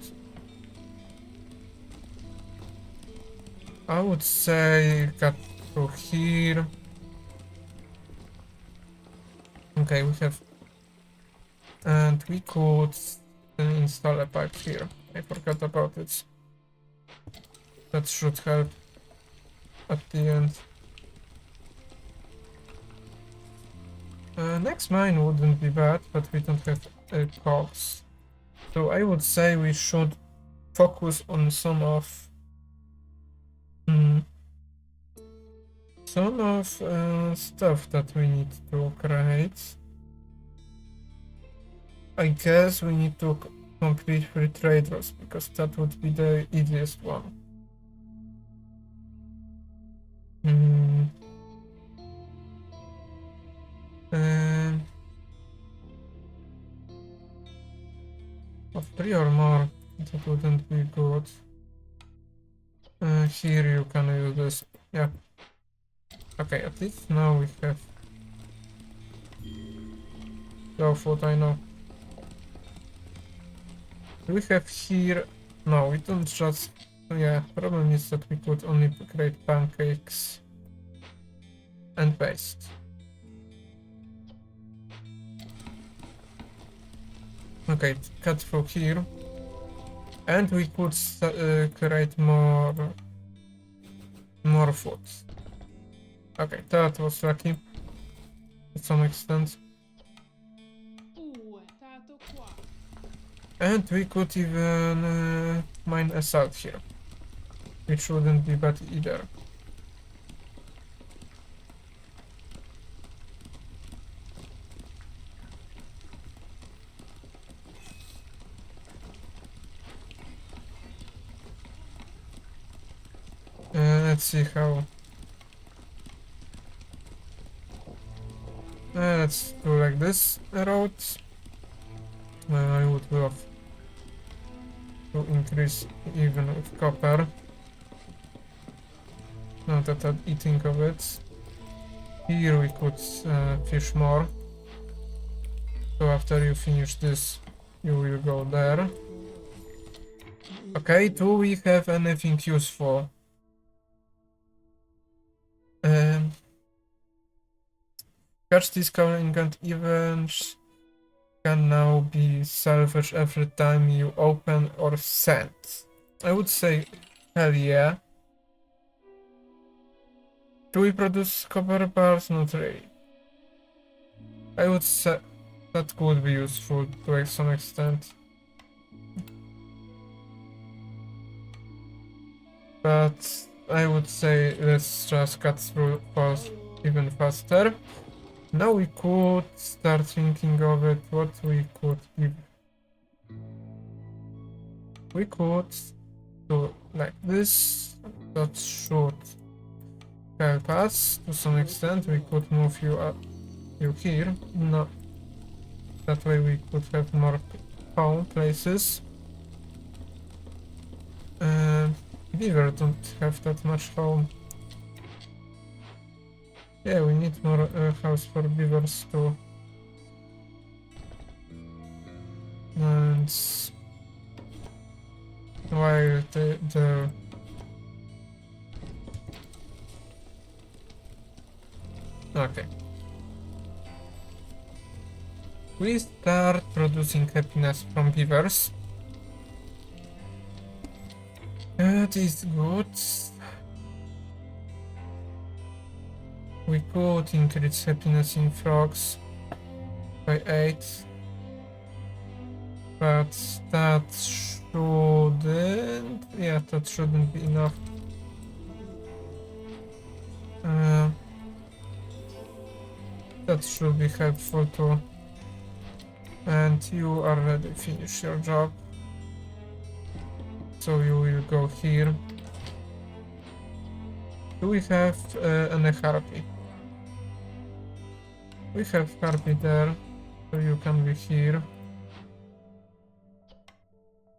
I would say cut through here. Okay, we have... And we could install a pipe here. I forgot about it. That should help at the end. Next mine wouldn't be bad, but we don't have cogs. So I would say we should focus on some of stuff that we need to create. I guess we need to complete free trade routes, because that would be the easiest one. Of 3 or more, that wouldn't be good. Here you can use this, yeah. Okay, at least now we have... Go food, I know. We have here... No, we don't just... Yeah, problem is that we could only create pancakes and paste. Okay, cut through here. And we could create more food. Okay, that was lucky to some extent. And we could even mine a salt here, which wouldn't be bad either. Let's see how... let's do like this road. I would love to increase even with copper. Now that I'm eating of it. here we could fish more. So after you finish this, you will go there. Okay, do we have anything useful? Catch discovering and events can now be salvaged every time you open or send. I would say hell yeah. Do we produce copper bars? Not really. I would say that could be useful to some extent. But I would say let's just cut through fast, even faster. Now we could start thinking of it, what we could give. We could do like this. That should help us to some extent. We could move you up, you here. No, that way we could have more home places. Beaver don't have that much home. Yeah, we need more house for beavers too. And while the okay. We start producing happiness from beavers. That is good. We could increase happiness in frogs by 8. But that shouldn't... yeah, that shouldn't be enough. That should be helpful too. And you already finished your job. So you will go here. Do we have any harpy? We have harpy there, so you can be here.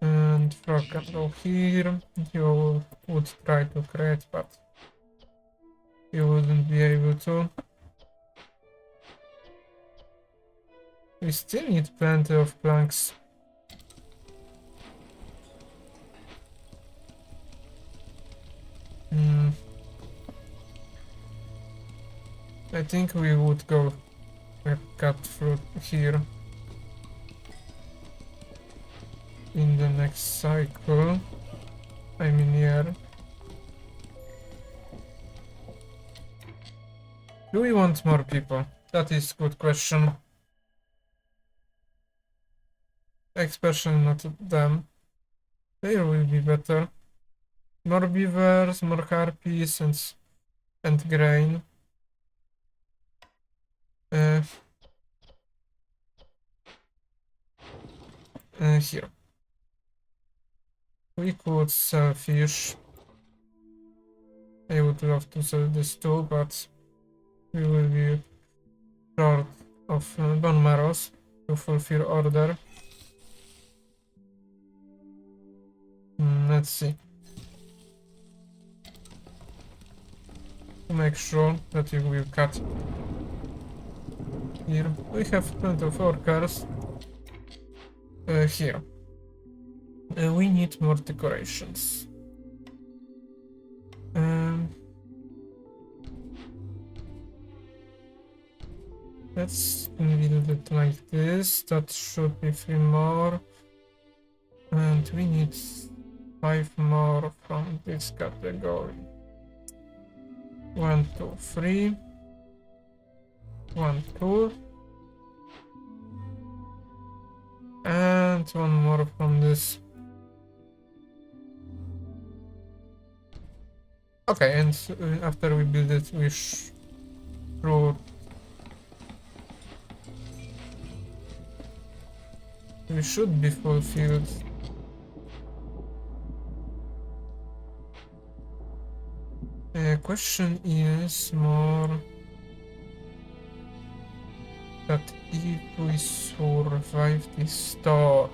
And frog can go here. You would try to create, but you wouldn't be able to. We still need plenty of planks. I think we would go cut through here in the next cycle. I mean year. Do we want more people? That is a good question. Especially not them. There will be better. More beavers, more harpies, and grain. Here. We could sell fish. I would love to sell this too, but we will be short of bone marrows to fulfill order. Let's see. To make sure that you will cut here. We have plenty of workers. Here. We need more decorations. Let's build it like this. That should be 3 more. And we need 5 more from this category. 1, 2, 3. 1, 2. And 1 more from this. Okay, and after we build it, we should be fulfilled. Question is more that if we survive this storm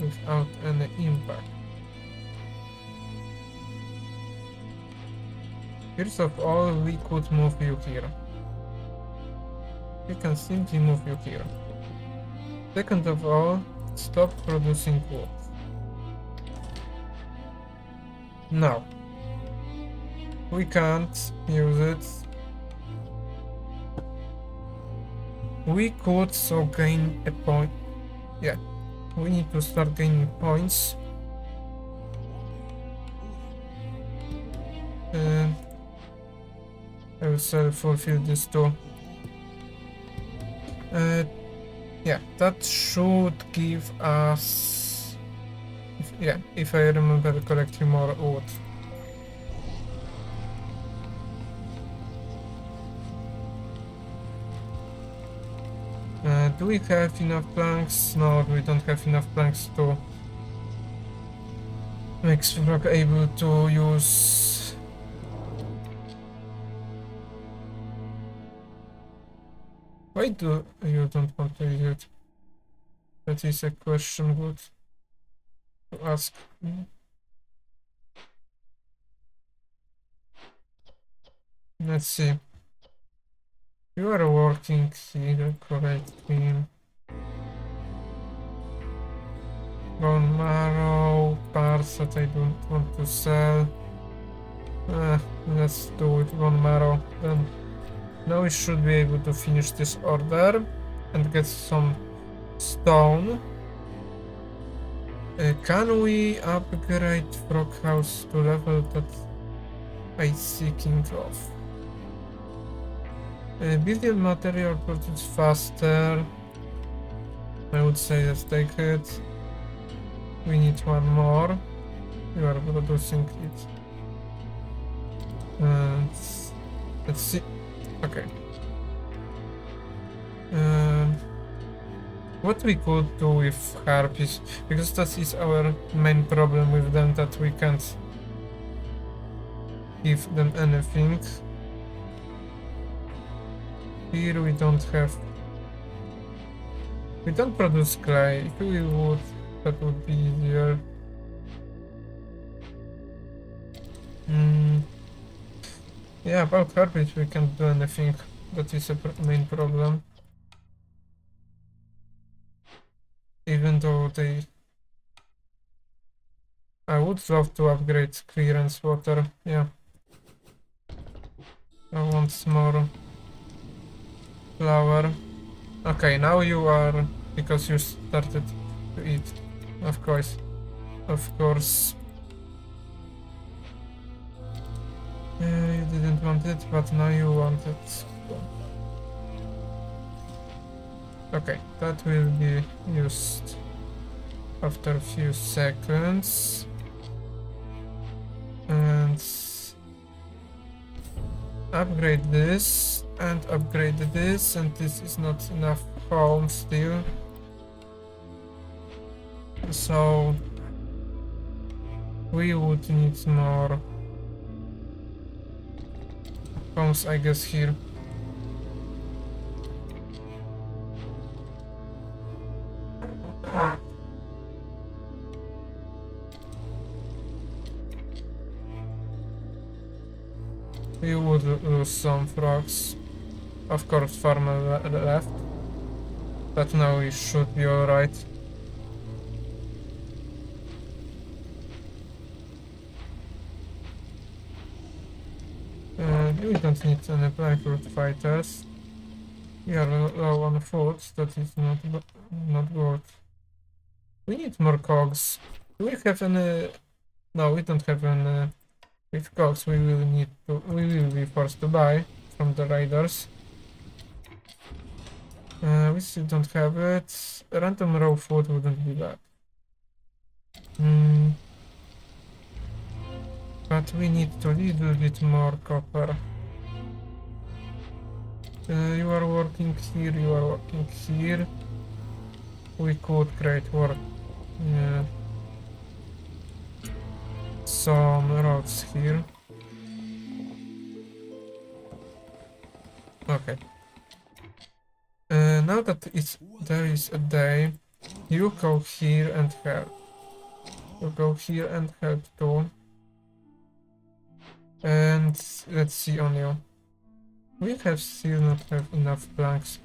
without any impact. First of all, we could move you here. We can simply move you here. Second of all, stop producing wood. No. We can't use it. We could so gain a point. Yeah. We need to start gaining points. I will fulfill this too. Yeah, that should give us... if I remember correctly, more wood. Do we have enough planks? No, we don't have enough planks to make Frog able to use... Why do you don't want to use it? That is a question good to ask. Let's see. You are working here correctly. Bone marrow, parts that I don't want to sell. Let's do it, bone marrow. Then now we should be able to finish this order and get some stone. Can we upgrade Frog House to level that I'm seeking of? Building material produce faster. I would say let's take it. We need one more. You are producing it. Let's see. Okay. What we could do with harpies, because that is our main problem with them, that we can't give them anything. Here we don't have... We don't produce clay. If we would, that would be easier. Yeah, about harpies we can't do anything. That is a main problem. Even though they... I would love to upgrade clearance water, yeah. I want more flour. Okay, now you are... because you started to eat. Of course. Of course. You didn't want it, but now you want it. Okay, that will be used after a few seconds. And upgrade this and upgrade this, and this is not enough home still. So we would need more homes, I guess, here. We would lose some frogs. Of course, farmer left. But now we should be alright. We don't need any Blackroot fighters. We are low on food, that is not good. We need more cogs. Do we have any... No, we don't have any... With cogs we will be forced to buy from the raiders. We still don't have it. Random raw food wouldn't be bad. But we need to little bit more copper. You are working here, you are working here. We could create work. Some roads here. Okay. Now that there is a day, you go here and help. You go here and help too. And let's see on you. We have still not have enough planks.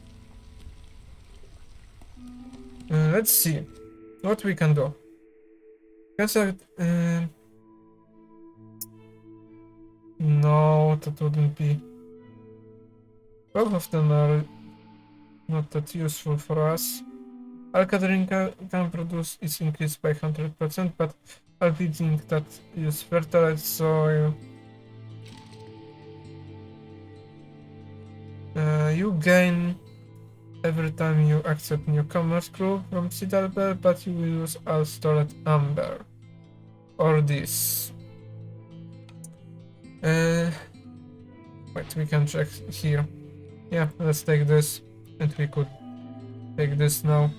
let's see what we can do. Guess no, that wouldn't be. Both of them are not that useful for us. Alcatrin can produce is increased by 100%, but LPG that use fertilized soil. You gain every time you accept newcomers crew from Citadel, but you will use all stored amber. Or this. Wait, we can check here. Yeah, let's take this. And we could take this now.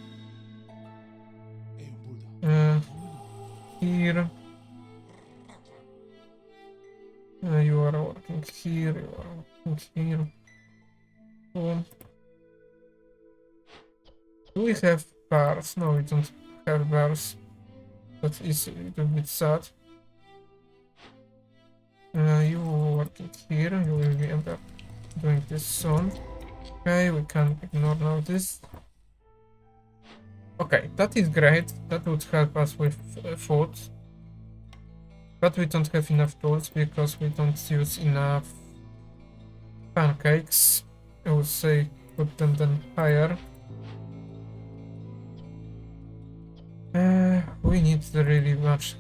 Here. You are working here, you are working here. Boom. Do we have bars? No, we don't have bars. That is a little bit sad. You working here, you will be end up doing this soon. Okay, we can ignore now this. Okay, that is great. That would help us with food. But we don't have enough tools because we don't use enough pancakes. I would say put them then higher. We need really much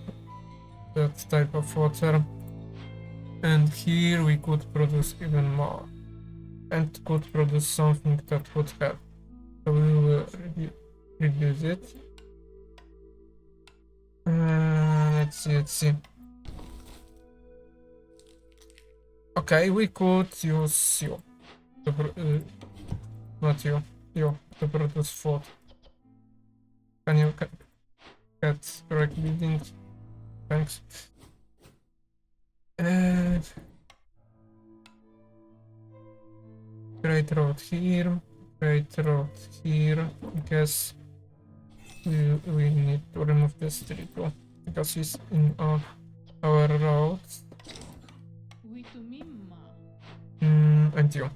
that type of water. And here we could produce even more. And could produce something that would help. So we will reduce it. Let's see. Okay, we could use you. Not you. You to produce food. Can you get correct building? Thanks. Great road here. Great road here. I guess we need to remove this tree too, because it's in our roads. And you.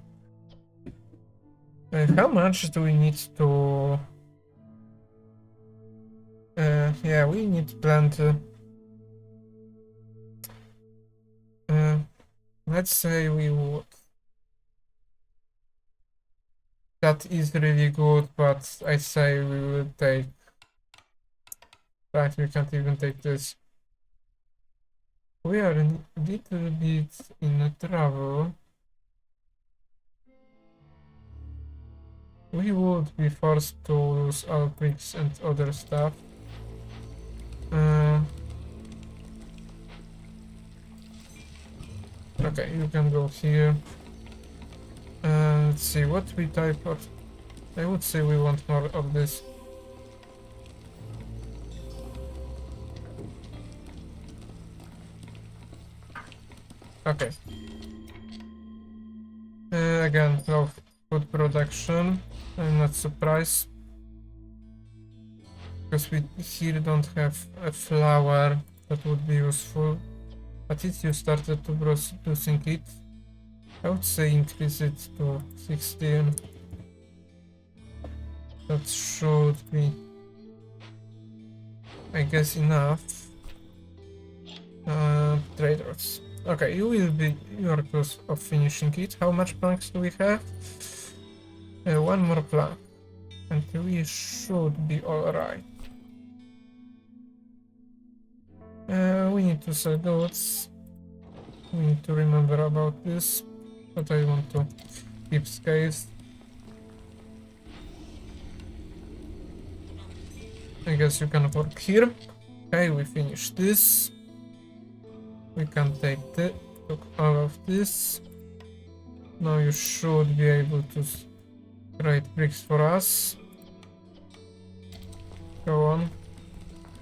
How much do we need to... yeah, we need plant... let's say we would... That is really good, but I say we will take... Right, we can't even take this. We are a little bit in trouble. We would be forced to lose our bricks and other stuff. Okay, you can go here. Let's see what we type of. I would say we want more of this. Okay. Again, low food production. I'm not surprised. Because we here don't have a flower that would be useful. But if you started to producing it, I would say increase it to 16. That should be, I guess, enough. Traders. Okay, you are close of finishing it. How much planks do we have? One more plank. And we should be alright. We need to sell goods. We need to remember about this. But I want to keep scales. I guess you can work here. Okay, we finished this. We can take all of this. Now you should be able to create bricks for us. Go on.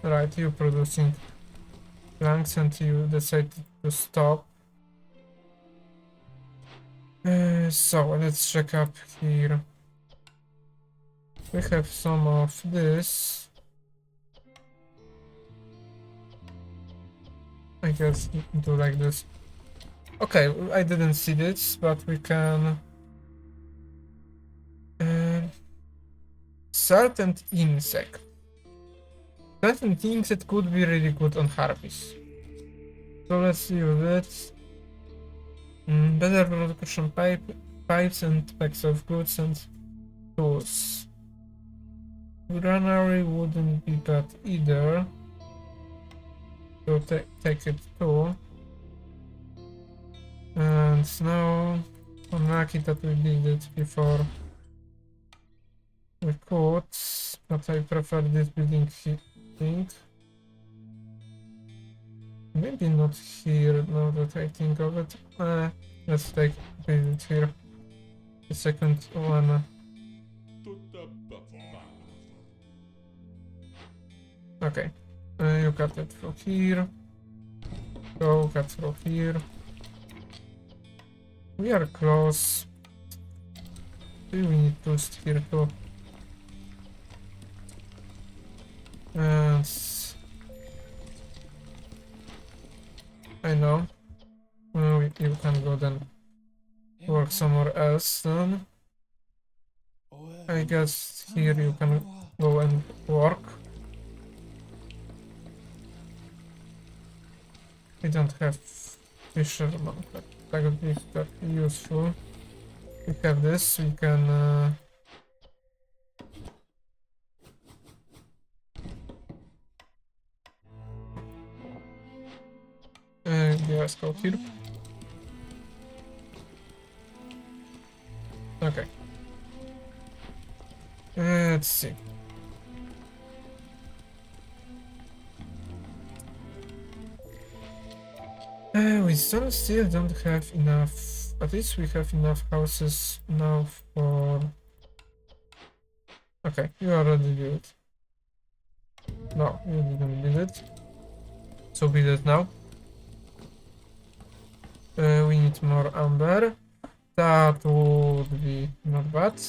Right, you're producing planks and you decided to stop. So let's check up here. We have some of this. I guess do like this. Okay, I didn't see this, but we can certain insect. certain things that could be really good on Harpies. So let's use it. Better production pipes and packs of goods and tools. Granary wouldn't be bad either. So take it too. And now, unlucky that we did it before we could, but I prefer this building thing. Maybe not here, now that I think of it. Let's take it here. The second one. Okay. You cut it through here. Go, cut through here. We are close. We need to steer too. And I know. You can go then work somewhere else then. I guess here you can go and work. We don't have fisherman, but that would be very useful. We have this, we can yeah, let's go here. Okay. Let's see. We still don't have enough. At least we have enough houses now for. Okay, you already did it. No, you didn't do it. So be that now. We need more amber. That would be not bad.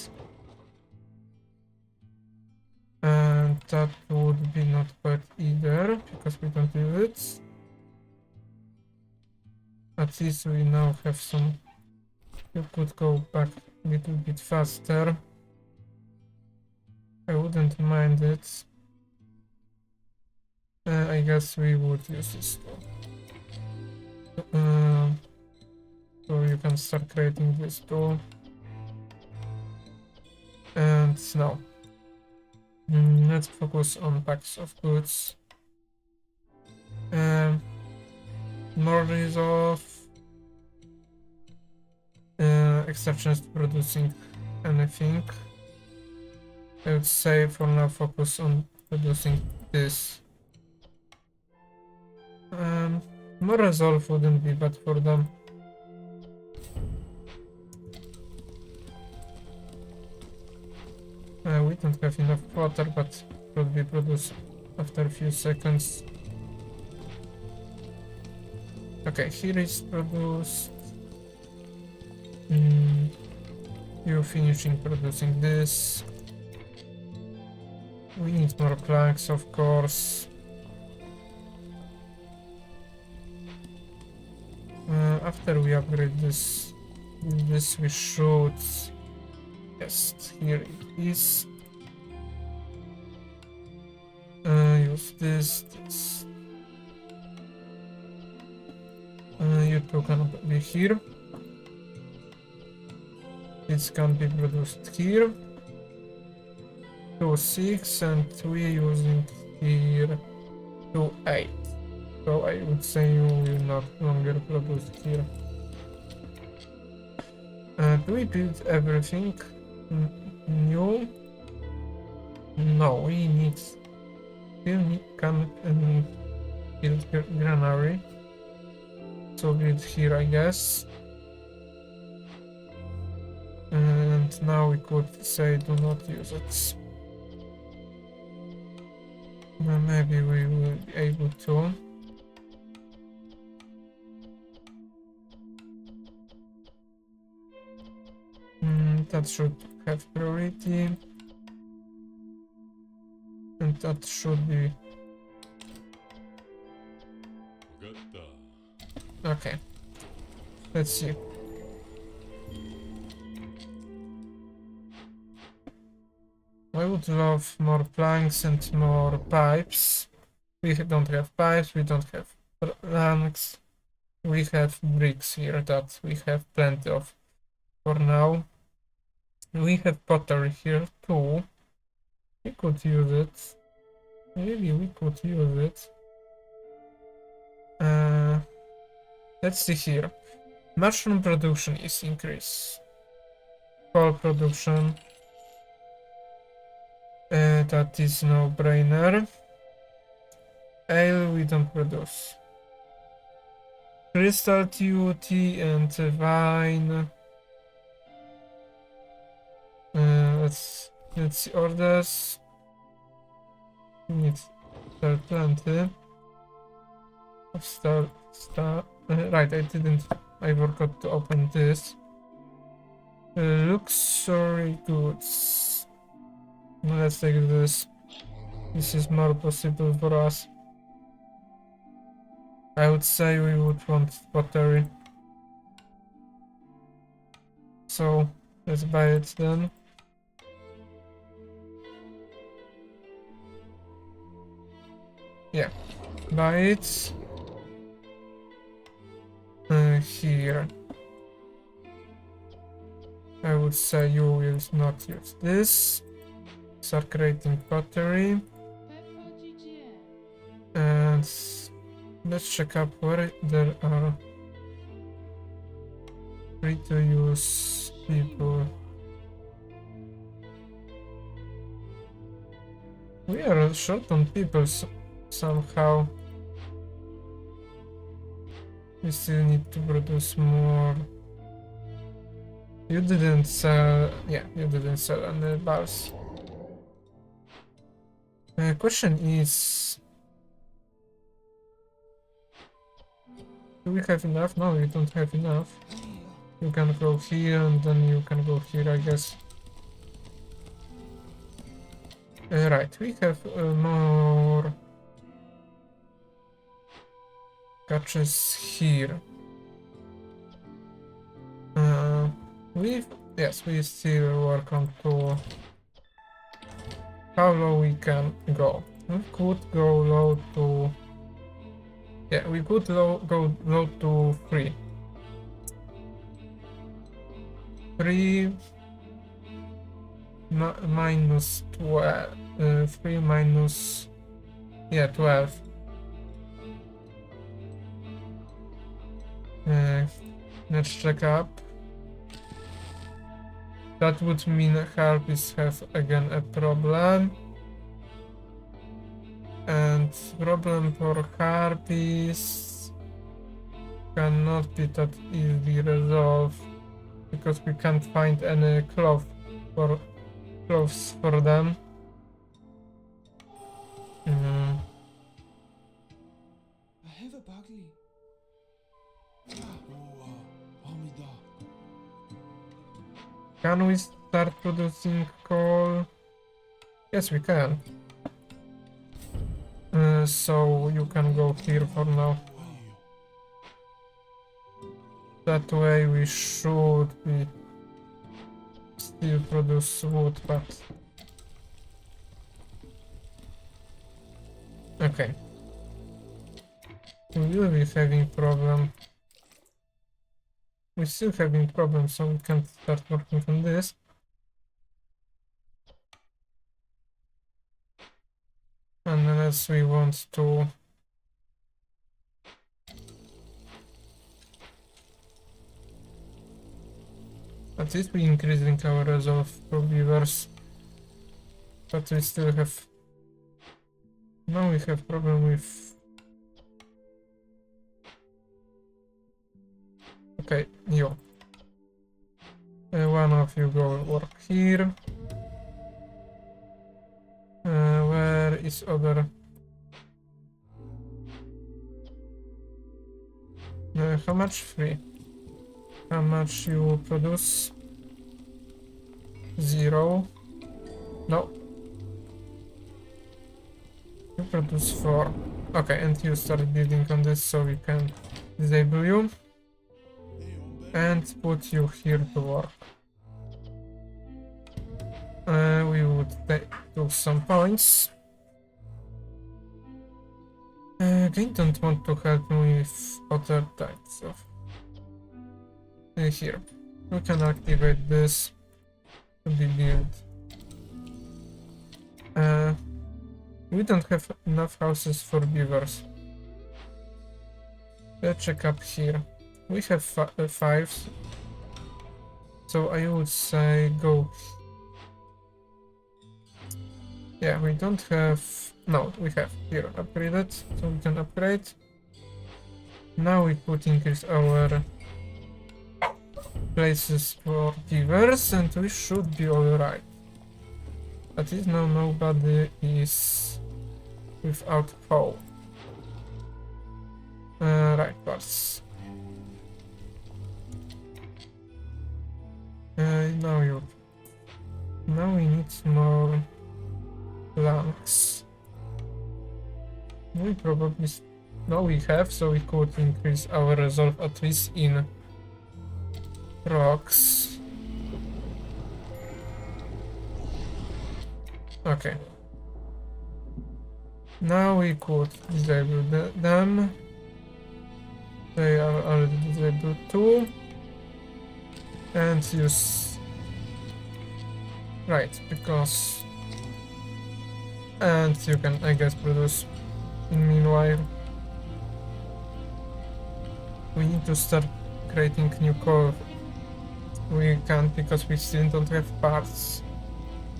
And that would be not bad either, because we don't use it. At least we now have some. You could go back a little bit faster. I wouldn't mind it. I guess we would use this too. So you can start creating this too. And now, let's focus on packs of goods. More resolve. Exceptions to producing anything. I would say for now focus on producing this. More resolve wouldn't be bad for them. We don't have enough water, but it will be produced after a few seconds. Okay, here is produced. You finishing producing this. We need more planks, of course. After we upgrade this we should. Yes, here it is. Use this. You two can be here. This can be produced here. 2, 6, and we're using here 2, 8. So I would say you will not longer produce here. Do we build everything new? No, we need can build granary. So build here, I guess. And now we could say do not use it. Maybe we will be able to. That should have priority. And that should be. Okay. Let's see. I would love more planks and more pipes. We don't have pipes, we don't have planks. We have bricks here that we have plenty of for now. We have pottery here too. We could use it. Maybe we could use it. Let's see here. Mushroom production is increased. Coal production. That is no-brainer. Ale we don't produce. Crystal tea and wine. Let's see orders. We need sell plenty of star. Right, I forgot to open this. Luxury goods. Let's take this. This is more possible for us. I would say we would want pottery. So let's buy it then. Yeah, buy it. Here. I would say you will not use this. Start creating pottery. And let's check up where there are free to use people. We are short on people somehow. We still need to produce more. You didn't sell. Yeah, you didn't sell any bars. Question is, do we have enough? No, we don't have enough. You can go here and then you can go here, I guess. Right, we have more catches here. We still work on to how low we can go. We could go low to... Yeah, we could go low to 3. 3 minus 12. 3 minus... Yeah, 12. Let's check up. That would mean harpies have again a problem. And problem for harpies cannot be that easily resolved because we can't find any clothes for them. I have a bagly. Can we start producing coal? Yes, we can. So you can go here for now. That way we should be still produce wood, but... Okay. We will be having problem. We're still having problems, so we can't start working on this. Unless we want to... At least we're increasing our resolve for beavers. But we still have... Now we have problem with... Okay, you. One of you go work here. Where is other? How much free? How much you produce? 0. No. You produce 4. Okay, and you start building on this so we can disable you. And put you here to work. We would lose some points. They don't want to help me with other types of... here. We can activate this to be built. We don't have enough houses for beavers. Let's check up here. We have 5. So I would say go... Yeah, we don't have... No, we have here upgraded, so we can upgrade. Now we could increase our places for beavers and we should be alright. At least now nobody is without hope. Right parts. Now we need more planks. We probably... No, we have, so we could increase our resolve at least in rocks. Okay. Now we could disable them. They are already disabled too. And use... Right, because... And you can, I guess, produce in meanwhile. We need to start creating new core. We can't because we still don't have parts.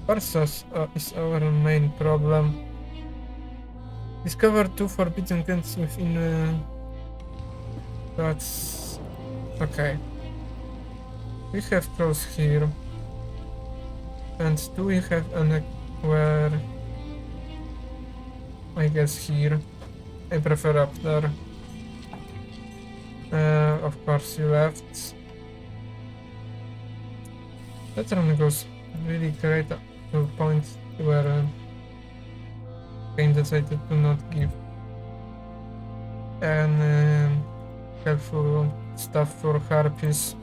Parts is our main problem. Discover 2 forbidden lands within... That's... Okay. We have crows here. And do we have anywhere... I guess here. I prefer up there. Of course you left. That run goes really great to a point where game decided to not give any helpful stuff for harpies.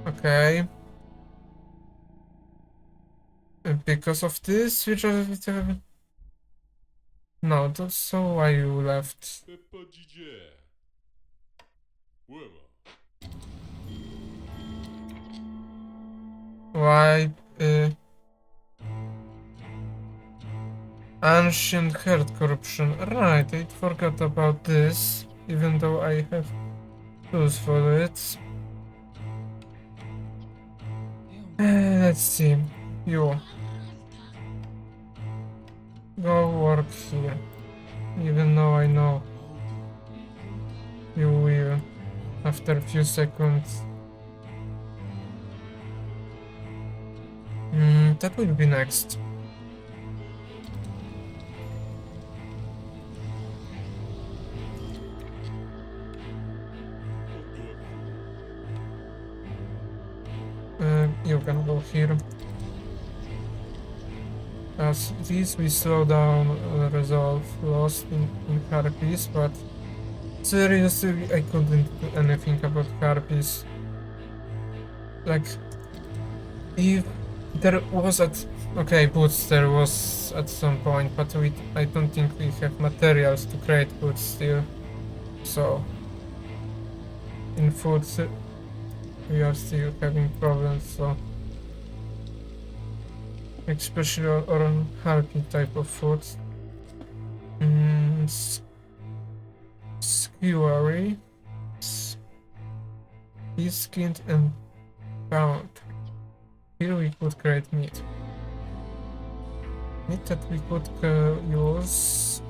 Okay. Because of this, which are... No, that's so why you left. Fais pas DJ. Ouais, moi. Why? Ancient herd corruption. Right, I forgot about this, even though I have tools for it. Let's see. You. Go work here. Even though I know you will after a few seconds. That will be next. You can go here. As this we slow down resolve lost in harpies, but seriously I couldn't do anything about harpies. Like, if there was okay, boots there was at some point, but I don't think we have materials to create boots still. So in food we are still having problems, so especially on harpy type of food. Skewery, skinned and bound. Here we could create meat. Meat that we could use.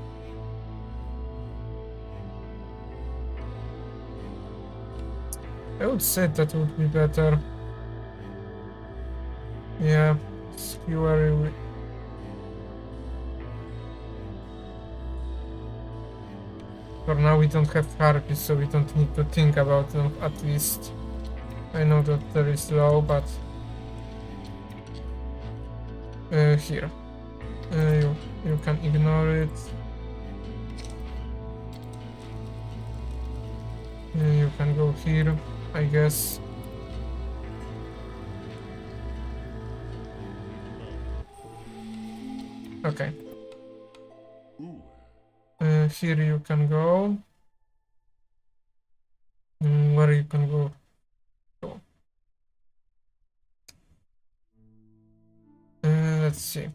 I would say that would be better. Yeah, skewery. For now we don't have harpies, so we don't need to think about them, at least. I know that there is low, but... here. You can ignore it. You can go here, I guess. Okay. Ooh. Here you can go. Where you can go? to? Let's see.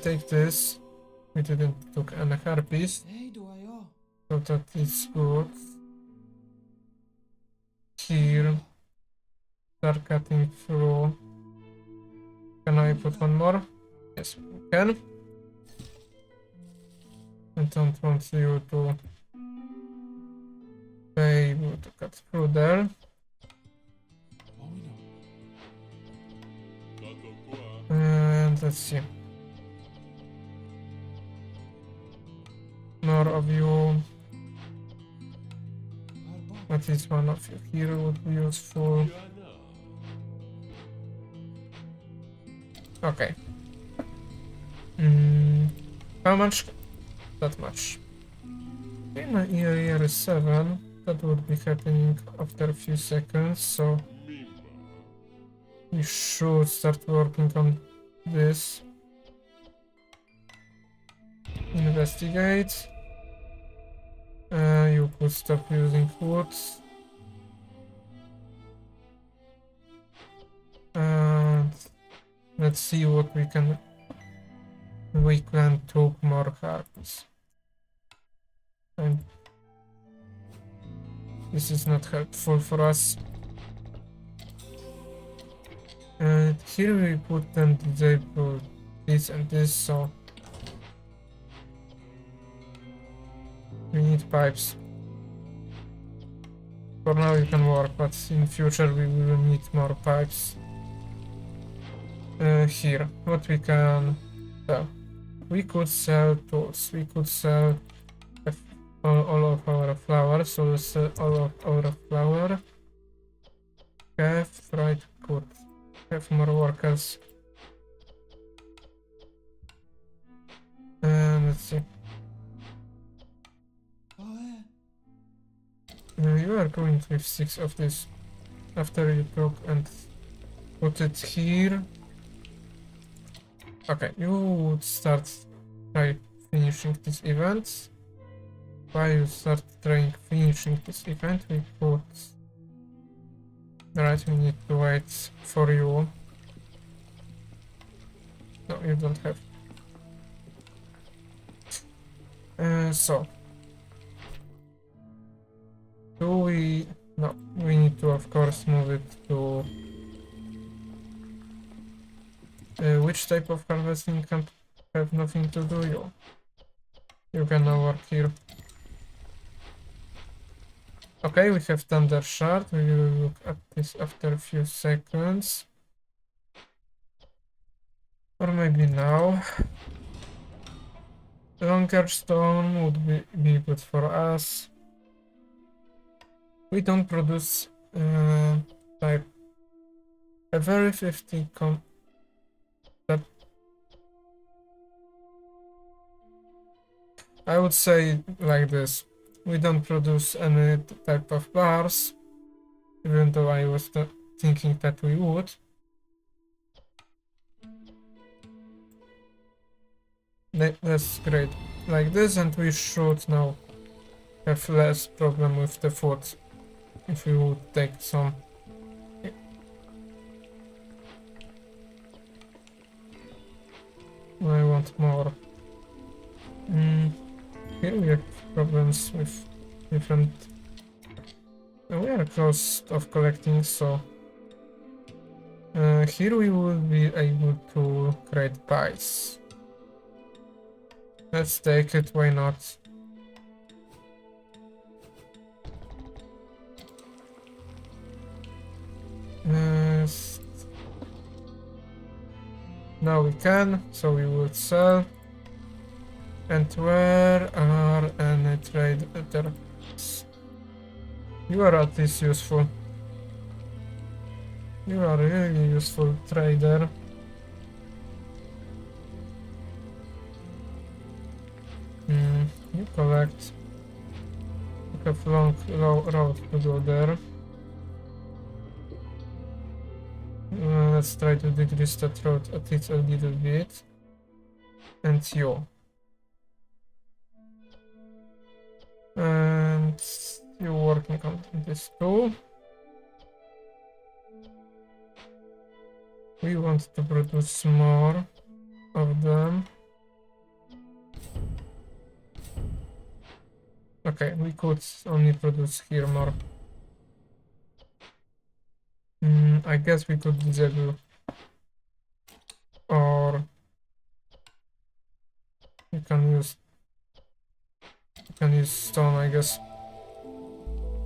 Take this. We didn't took any harpies, Hey, do I so that is good. Here, start cutting through. Can I put one more? Yes, we can. I don't want you to be able to cut through there. Oh no. T'attends quoi? And let's see. More of you. At least one of you here would be useful. Diana. Okay. How much? That much. In area 7, that would be happening after a few seconds, so Mima. we should start working on this. Investigate. You could stop using wood. And let's see what we can. We can took more harpies. And this is not helpful for us. And here we put and disable this and this, so we need pipes. For now you can work, but in future we will need more pipes. Here, what we can sell. We could sell tools, we could sell all of our flour, so let's sell all of our flour. Have, right, good. Have more workers. And let's see. Oh, You are going to have 6 of this after you took and put it here. Okay, you would start try finishing this event. While you start trying finishing this event, we put. Right, we need to wait for you. No, you don't have. So. Do we... No, we need to of course move it to... which type of harvesting can have nothing to do? You can now work here. Okay, we have Thunder Shard. We will look at this after a few seconds. Or maybe now. Longer stone would be good for us. We don't produce type a very 50 that I would say like this. We don't produce any type of bars, even though I was thinking that we would. That's great. Like this, and we should now have less problem with the food if we would take some. I want more. Here we have problems with different. We are close of collecting, so here we will be able to create pies. Let's take it, why not? Now we can, so we will sell. And where are any traders? You are at least useful. You are a really useful trader. You collect. have long road to go there. Let's try to decrease that road at least a little bit. And you. And you're working on this too. We want to produce more of them. Okay, we could only produce here more. I guess we could disable, or we can use stone, I guess.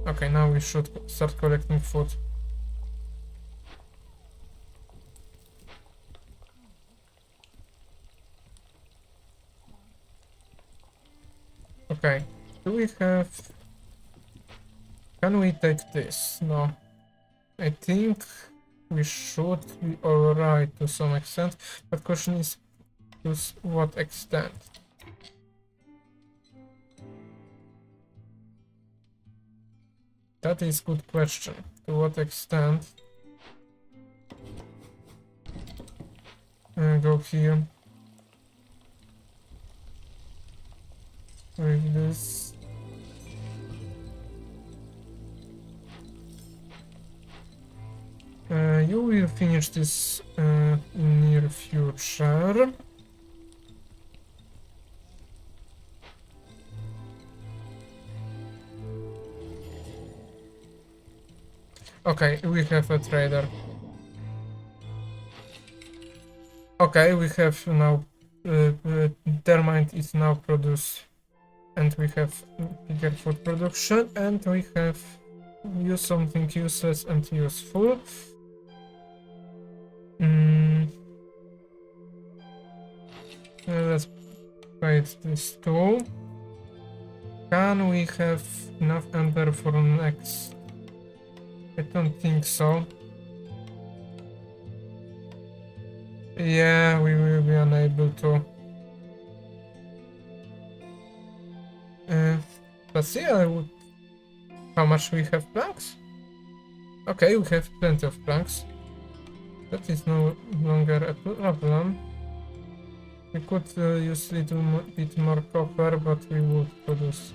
Okay, now we should start collecting food. Okay, do we have... Can we take this? No. I think we should be alright to some extent, but question is to what extent? That is good question. To what extent? Go here. With this. You will finish this in near future. Okay, we have a trader. Okay, we have now termite is now produced, and we have bigger food production, and we have use something useless and useful. Let's write this too. Can we have enough ember for next? I don't think so. Yeah, we will be unable to. But see, how much we have planks? Okay, we have plenty of planks. That is no longer a problem. We could use a little bit more copper, but we would produce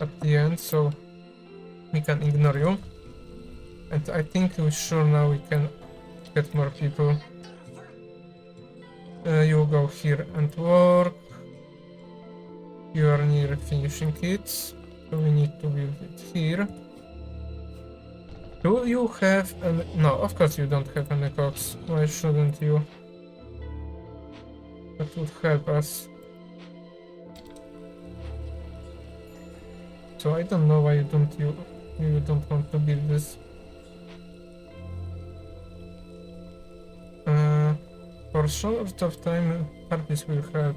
at the end, so we can ignore you. And I think we're sure now we can get more people. You go here and work. You are near finishing it, so we need to build it here. Do you have an... No, of course you don't have any cogs. Why shouldn't you? That would help us. So I don't know why you don't want to build this. For a short of time, harpies will help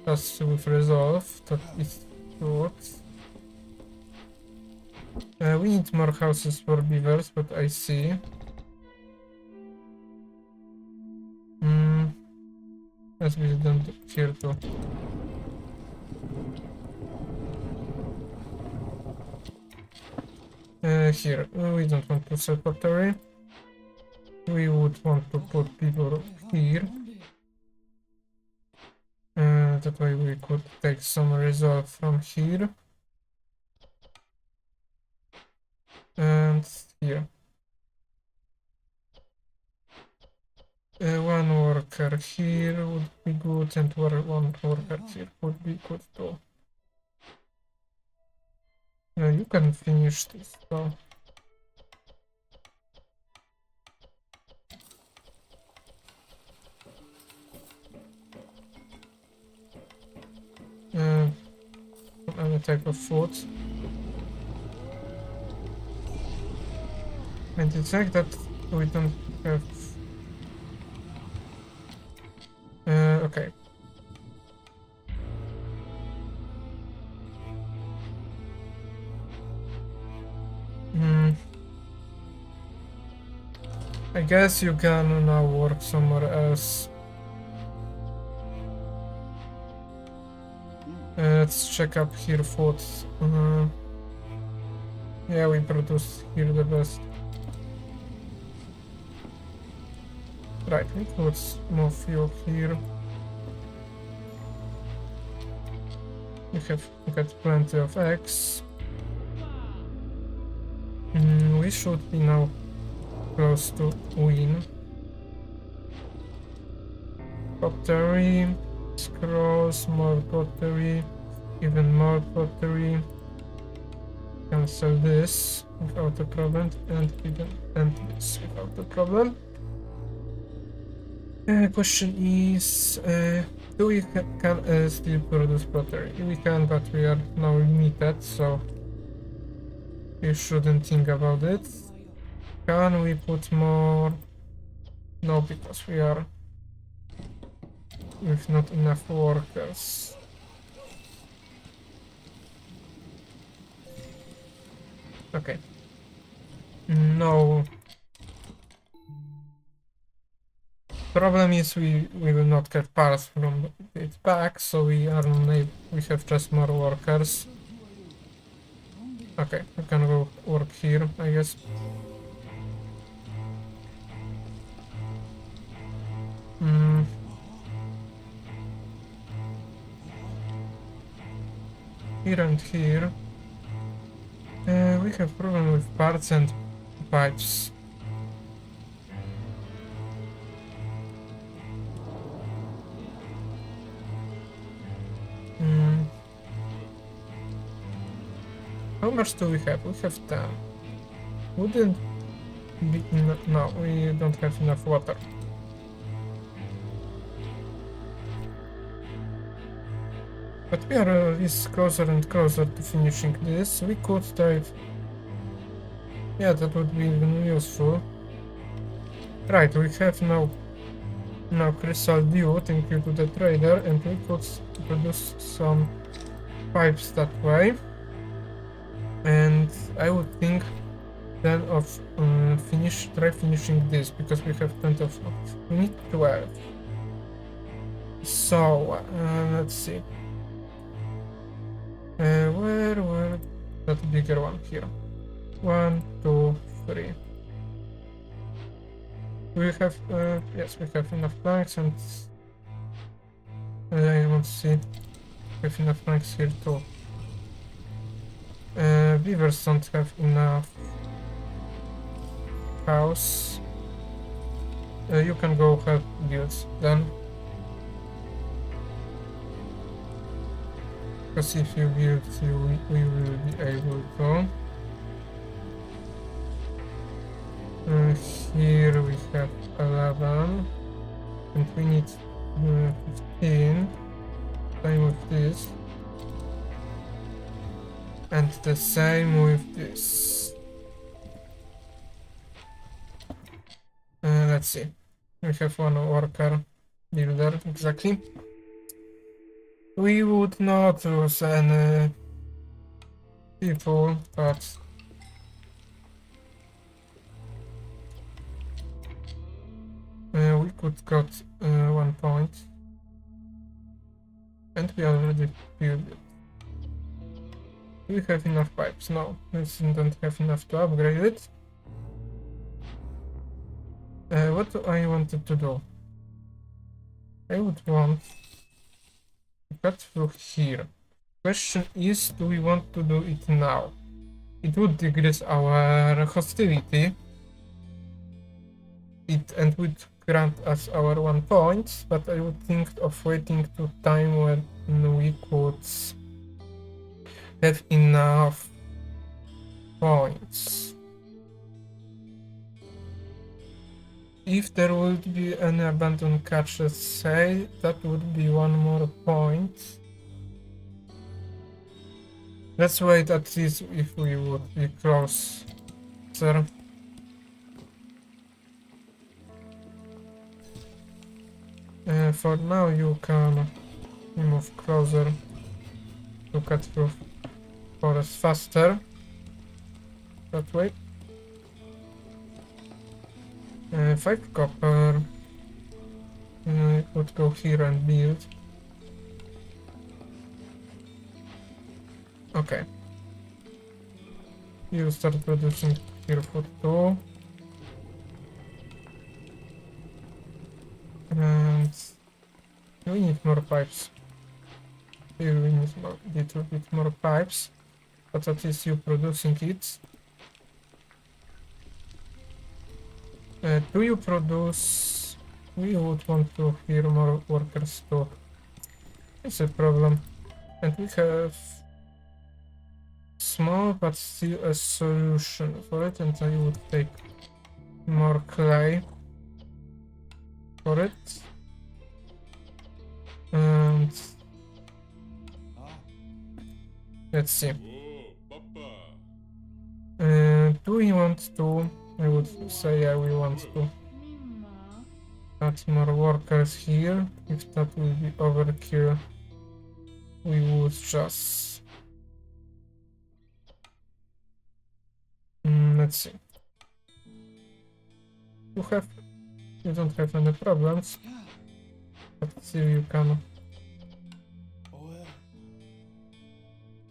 us with resolve. That is good. We need more houses for beavers, but I see. Let's build them here too. Here, we don't want to set pottery. We would want to put people here. That way we could take some resolve from here. And here. One worker here would be good, and one worker here would be good too. You can finish this though. Any type of food. And it's like that we don't have... okay. I guess you can now work somewhere else. Let's check up here food. Yeah, we produce here the best. Right, let's move fuel here. We have got plenty of eggs. We should be now close to win. Pottery, scrolls, more pottery, even more pottery. Can sell this without a problem, and even and this without a problem. Question is, do we can still produce pottery? We can, but we are now limited, so you shouldn't think about it. Can we put more? No, because we are with not enough workers. Okay. No. Problem is we will not get parts from it back, so we are unable. We have just more workers. Okay, we can go work here, I guess. Here and here. We have problem with parts and pipes. How much do we have? We have 10. Wouldn't be no, we don't have enough water. But we are at least closer and closer to finishing this. We could dive. Yeah, that would be even useful. Right, we have now crystal dew, thank you to the trader, and we could produce some pipes that way. And I would think then of try finishing this, because we have plenty of. We need 12. So let's see. Where that bigger one here? 1, 2, 3. We have yes, we have enough planks, and I want to see we have enough planks here too. Beavers don't have enough house. You can go help builds then. Because if you build, we will be able to. Here we have 11, and we need 15. Same with this. And the same with this. Let's see. We have one worker builder, exactly. We would not lose any people, but we could got 1 point. And we already built it. Do we have enough pipes? No, we don't have enough to upgrade it. What do I wanted to do? I would want to cut through here. Question is, do we want to do it now? It would decrease our hostility. And would grant us our 1 point, but I would think of waiting to time when we could have enough points. If there would be an abandoned catch, let's say, that would be 1 more point. Let's wait at least if we would be closer. For now you can move closer to cut through forest faster. That way. 5 copper. I could go here and build. Okay. you start producing here for 2. And we need more pipes. Here we need more, little bit more pipes, but at least you producing it. Do you produce? We would want to hear more workers too. It's a problem, and we have small but still a solution for it, and I would take more clay for it. And let's see. Oh, Papa. Do we want to? I would say yeah, we want to add more workers here. If that will be overkill, we would just let's see. You don't have any problems, Yeah. but still you can Oh,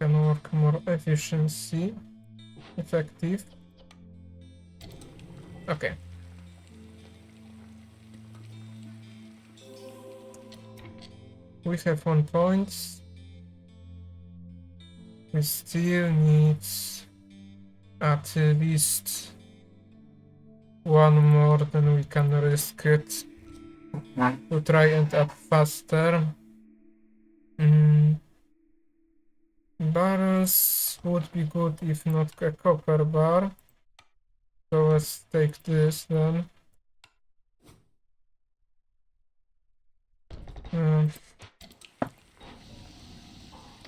yeah. work more effective. Okay. We have 1 point. We still need at least 1 more than we can risk it to try and add faster. Barrels would be good if not a copper bar. So let's take this then.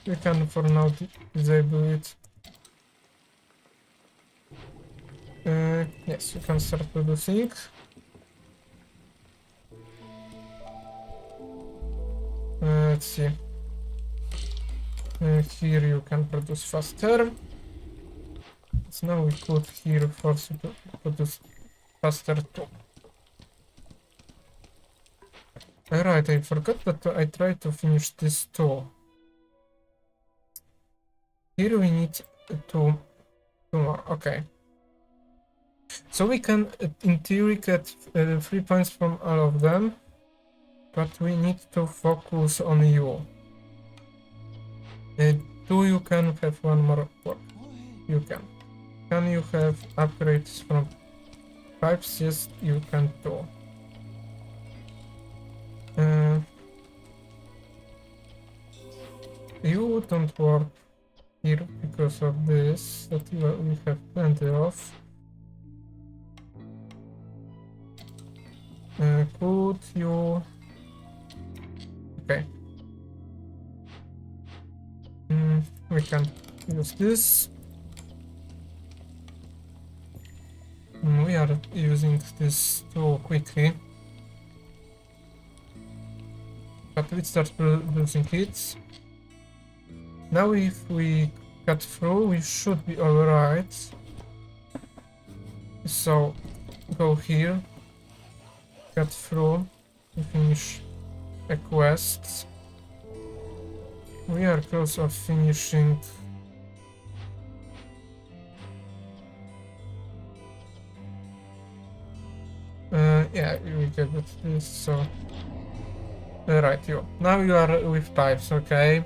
We can for now disable it. Yes, you can start producing. Let's see. Here you can produce faster. So now we could here force you to produce faster too. Alright, I forgot that I tried to finish this too. Here we need two more, okay. So we can, in theory, get 3 points from all of them, but we need to focus on you. Do you can have 1 more work? You can. Can you have upgrades from pipes? Yes, you can too. You don't work here because of this that we have plenty of. Could you? Okay. We can use this. We are using this too quickly. But we start producing it. Now if we cut through, we should be alright. So go here, cut through, and finish a quest. We are close of finishing. Yeah, we get this, so... Right, you. Now you are with pipes, okay?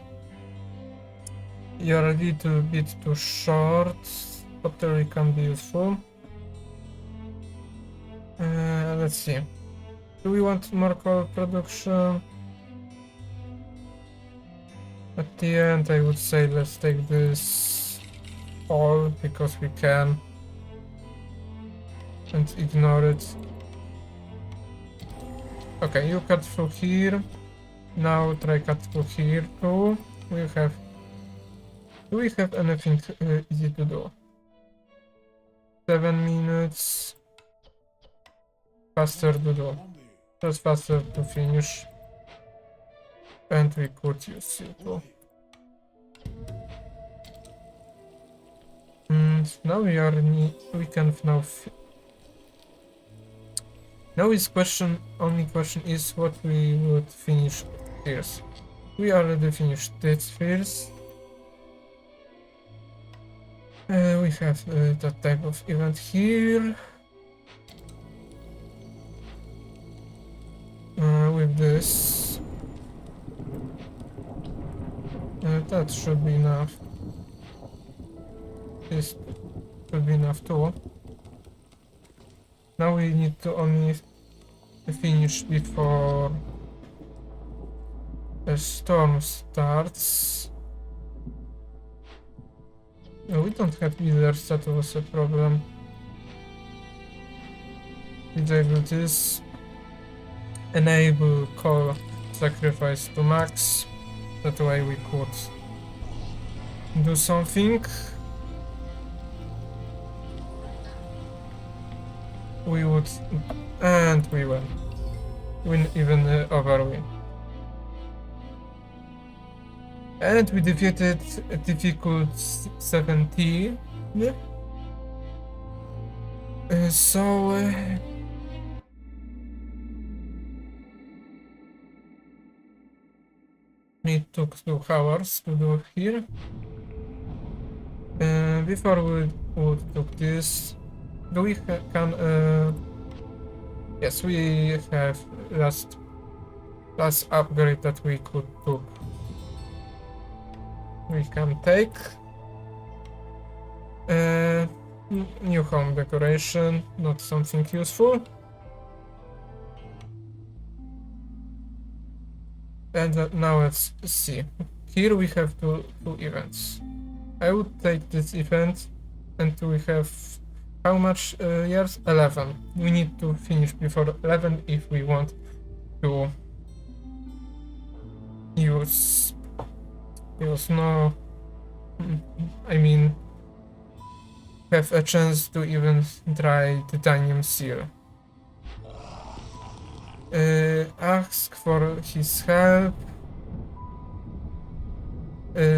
You're a little bit too short. Pottery can be useful. Let's see. Do we want more coal production? At the end, I would say let's take this all because we can and ignore it. Okay, you cut through here. Now try cut through here too. Do we have anything easy to do? 7 minutes. Faster to do. Just faster to finish. And we could use it too. Now we can now. Now is only question is what we would finish first. We already finished this first. We have that type of event here. With this. That should be enough. This should be enough too. Now we need to only finish before the storm starts. No, we don't have healers, that was a problem. Disable this. Enable call sacrifice to max. That way we could do something. We would, and we win. Win even overwin. And we defeated a difficult 17. It took 2 hours to do here. Before we would do this, do we can yes, we have last upgrade that we could do. We can take new home decoration, not something useful. And now let's see. Here we have two events. I would take this event, and we have how much years? 11. We need to finish before 11 if we want to use no. I mean, have a chance to even try titanium seal. Ask for his help.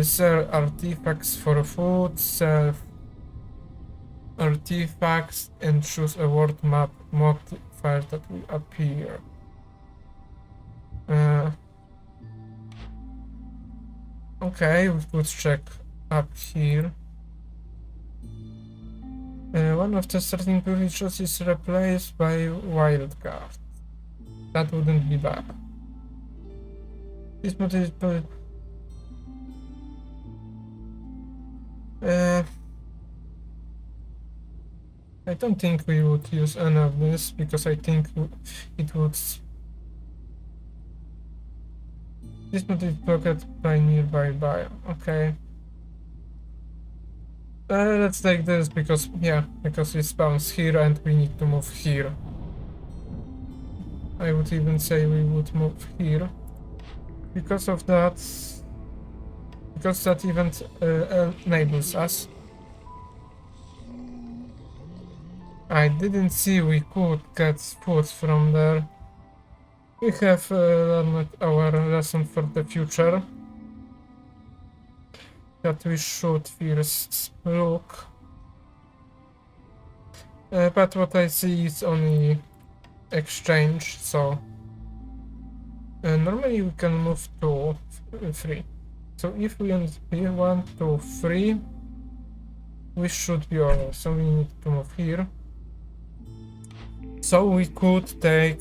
Sell artifacts for food. Sell artifacts and choose a world map modifier that will appear. Okay, let's check up here. One of the starting villages is replaced by wildcard. That wouldn't be bad. This motivated. I don't think we would use any of this because I think it would. This motivated blocked by nearby biome. Okay. Let's take this because it spawns here and we need to move here. I would even say we would move here because of that. Because that event enables us. I didn't see we could get food from there. We have learned our lesson for the future. That we should first look. But what I see is only exchange, so normally we can move to 3. So if we want 1, 2, 3, we should be over. So we need to move here. So we could take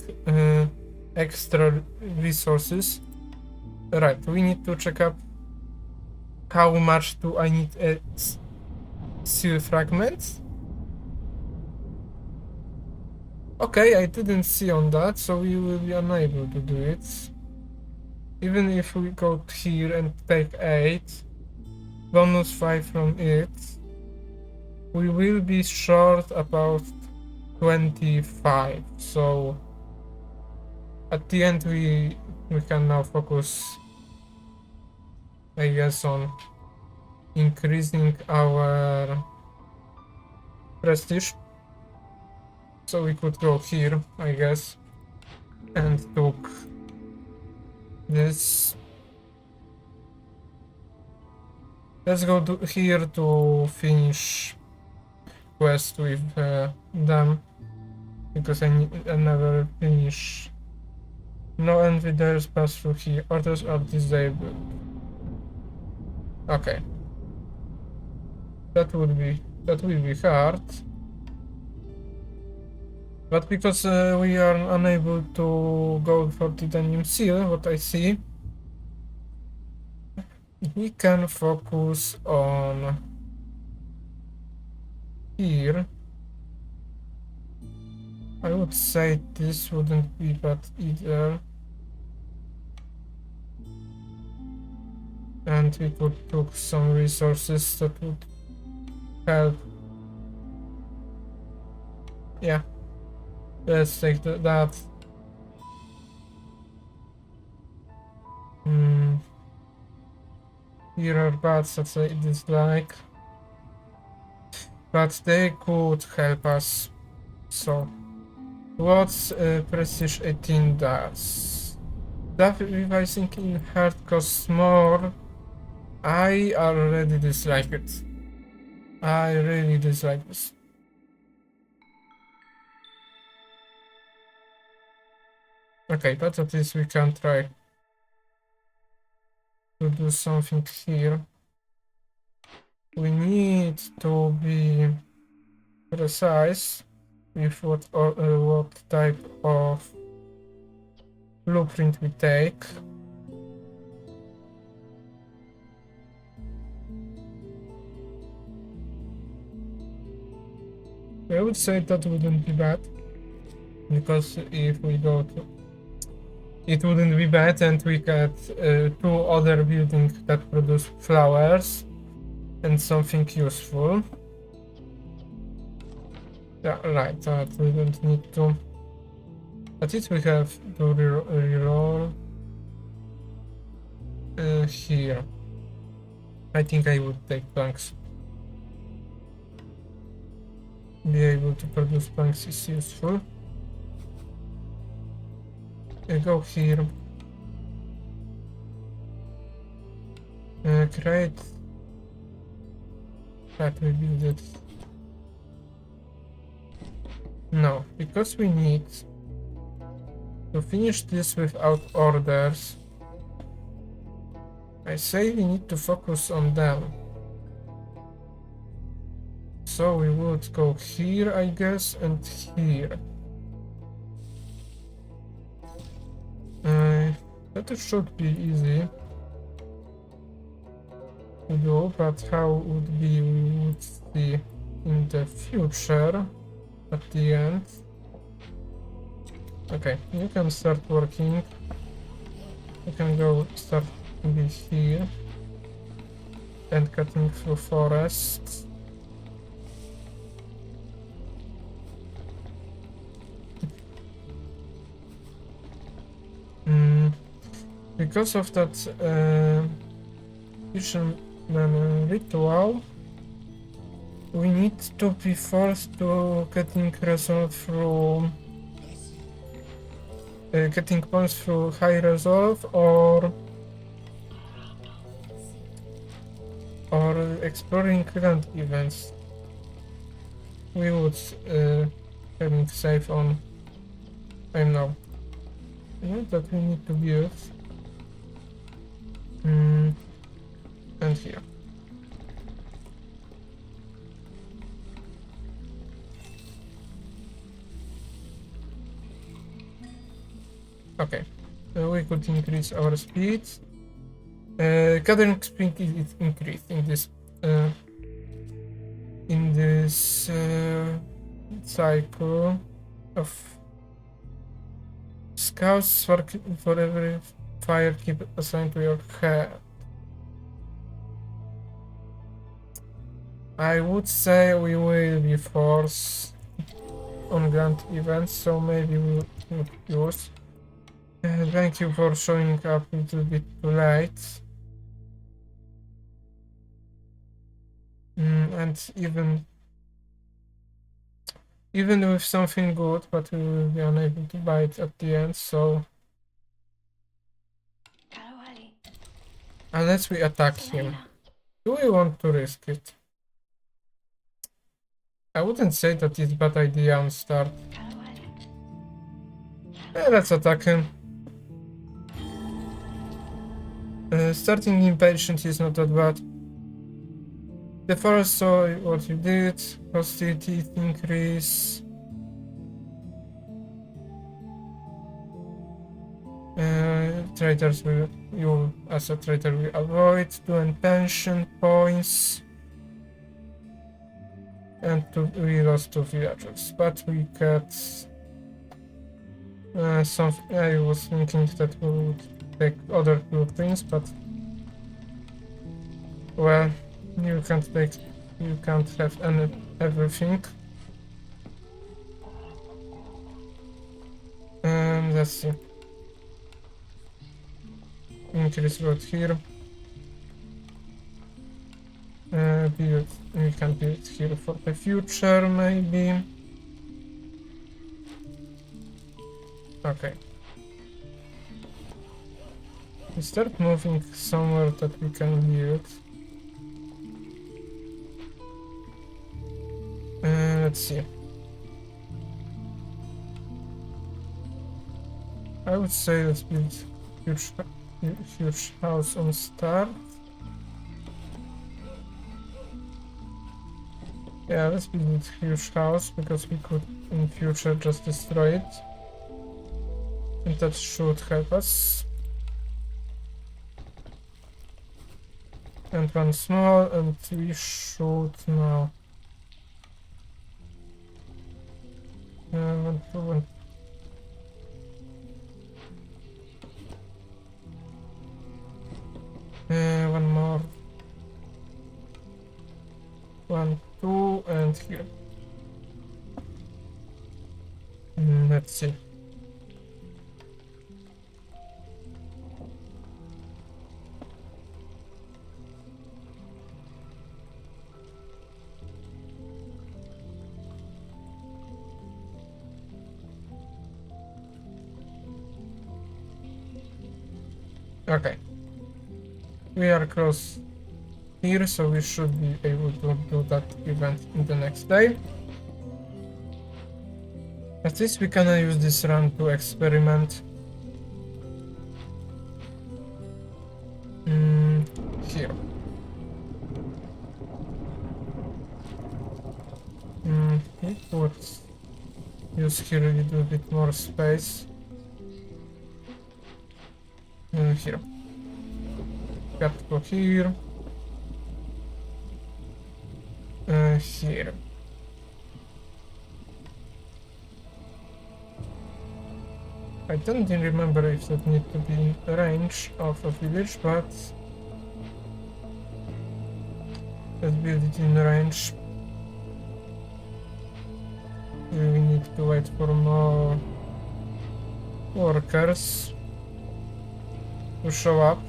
extra resources. Right, we need to check up how much do I need a seal fragment. Okay, I didn't see on that, so we will be unable to do it. Even if we go here and take 8, bonus 5 from it, we will be short about 25. So at the end we can now focus, I guess, on increasing our prestige. So we could go here, I guess, and took this. Let's go to here to finish quest with them, because I never finish. No invaders pass through here. Orders are disabled. Okay. that will be hard. But because we are unable to go for titanium seal, what I see, we can focus on here. I would say this wouldn't be bad either. And we could took some resources that would help. Yeah, let's take that. Here are bats that I dislike, but they could help us. So, what's Prestige 18 does? That revising in heart costs more. I already dislike it. I really dislike this. Okay, but at least we can try to do something here. We need to be precise with what type of blueprint we take. I would say that wouldn't be bad, because if we go to it wouldn't be bad and we get 2 other buildings that produce flowers and something useful. Yeah, right, that we don't need to. At least we have to reroll here. I think I would take planks. Be able to produce planks is useful. Go here. Create. That we build it. No, because we need to finish this without orders. I say we need to focus on them. So we would go here, I guess, and here. That should be easy to do, but how would be we would see in the future at the end. Okay, you can start working. You can go start be here and cutting through forests. Because of that fisherman ritual, we need to be forced to getting resolve through getting points through high resolve or exploring grand events. We would having save on. I know. Yeah, that we need to build. And here. Okay, we could increase our speed. Gathering speed is increased in this cycle of scouts for every fire keep assigned to your head. I would say we will be forced on grand events, so maybe we would use. Thank you for showing up a little bit too late. And even with something good, but we will be unable to buy it at the end, so unless we attack him. Do we want to risk it? I wouldn't say that it's a bad idea on start. Let's attack him. Starting impatient is not that bad. The first saw what you did, hostility increase. Traitors will, you as a traitor will avoid 2 intention points. And we lost 2 villagers, but we got some. I was thinking that we would take other 2 things, but well, you can't have everything. Let's see. Increase road here. Build. We can build here for the future, maybe. Okay. We start moving somewhere that we can build. Let's see. I would say let's build huge house on start. Yeah, let's build a huge house because we could in future just destroy it. And that should help us. And one small, and we should now. One, two, one. One more. 1, 2, and here. Let's see. Okay. We are close here, so we should be able to do that event in the next day. At least we can use this run to experiment. Here. We could use here a little bit more space. Here. Got to go here. Here. I don't remember if that need to be in range of a village, but let's build it in range. We need to wait for more workers to show up.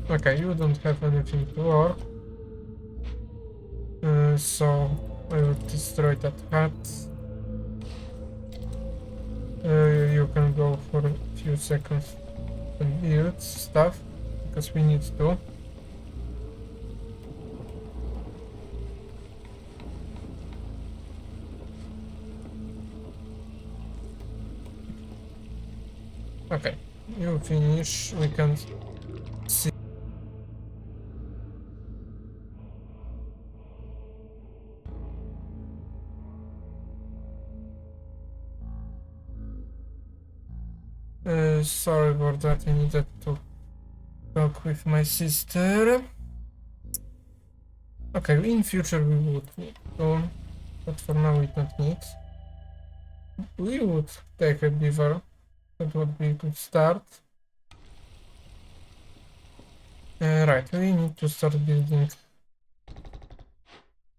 Okay, you don't have anything to work. So I will destroy that hut. You can go for a few seconds and build stuff, because we need to. Okay, you finish, we can see. Sorry about that, I needed to talk with my sister. Okay, in future we would need to, but for now we don't need. We would take a beaver, that would be a good start. Right, we need to start building.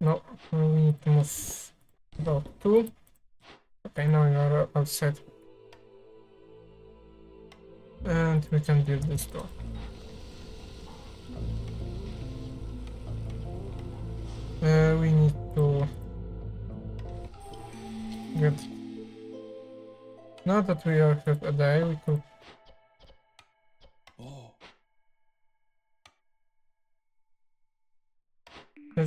No, we need to move about 2. Okay, now we are outside. And we can build this door. We need to get. Now that we have a day, we could. Oh,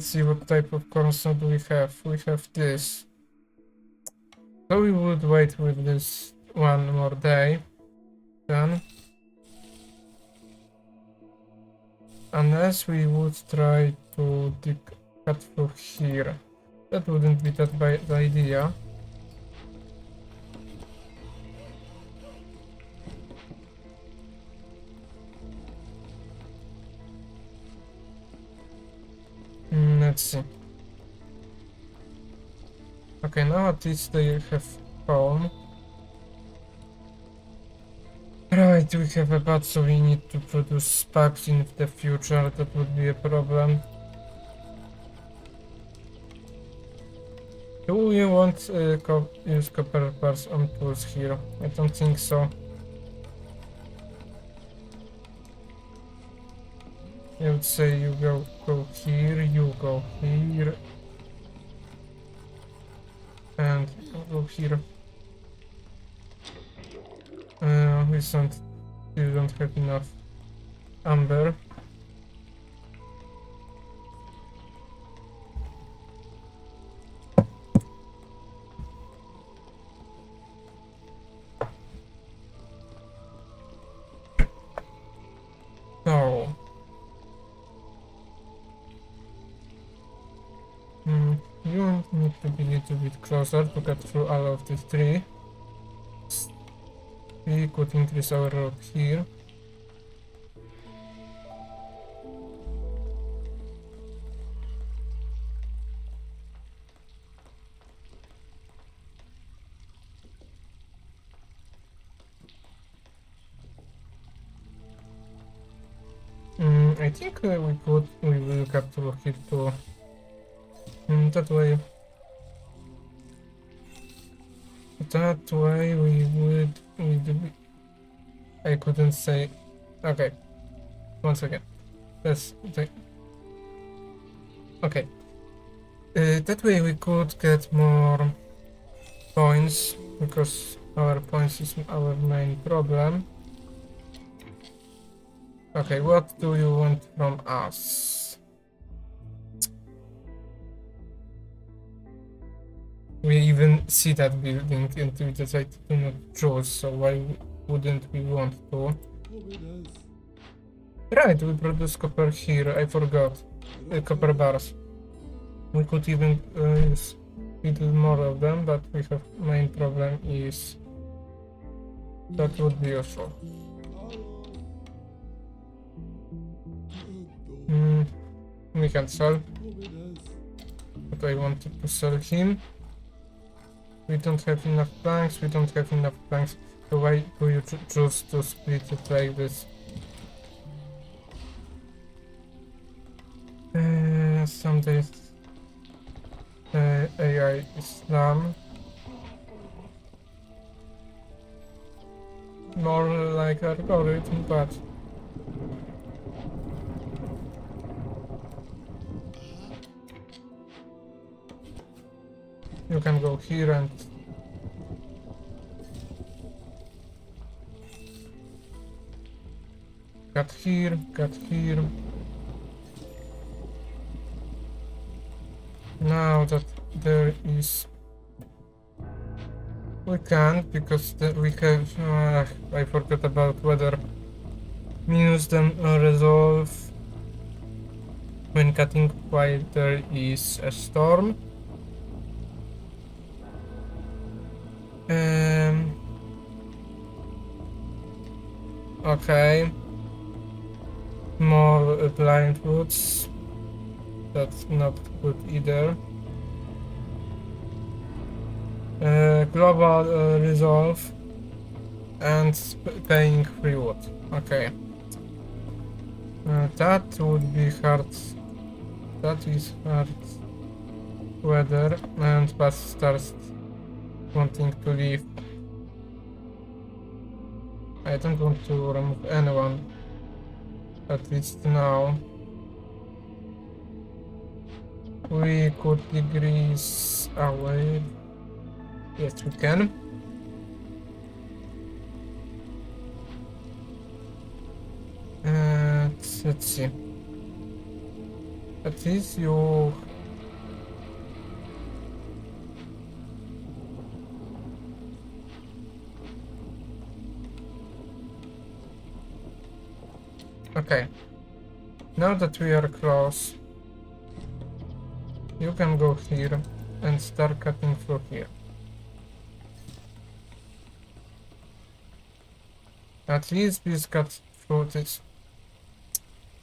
let's see what type of console do we have. We have this. So we would wait with this one more day. Then. Unless we would try to cut through here. That wouldn't be that bad idea. Let's see. Okay, now at least they have home. Right, we have a bot, so we need to produce sparks in the future. That would be a problem. Do we want to use copper bars on tools here? I don't think so. I would say you go here, you go here, and go here. We don't have enough amber. So, you need to be a little bit closer to get through all of these three. We could increase our road here. I think we will capture here too. That way. That way we would I couldn't say. Okay. Once again. Let's take. Okay. That way we could get more points because our points is our main problem. Okay, what do you want from us? We even see that building and we decided to not choose, so why wouldn't we want to? Right, we produce copper here, I forgot. Copper bars. We could even use a little more of them, but we have main problem is that would be useful. We can sell, but I wanted to sell him. We don't have enough planks, so why do you choose to split it like this? Some days AI is dumb. More like algorithm, but you can go here and cut here, cut here. Now that there is, we can't because we have, I forgot about whether minus them resolve when cutting while there is a storm. Okay. More blind woods. That's not good either. Global resolve and paying free wood. Okay. That would be hard. That is hard weather, and Buzz starts wanting to leave. I don't want to remove anyone, at least now. We could decrease away. Yes, we can. Let's see. At least you... Okay. Now that we are close, you can go here and start cutting through here. At least please cut through this.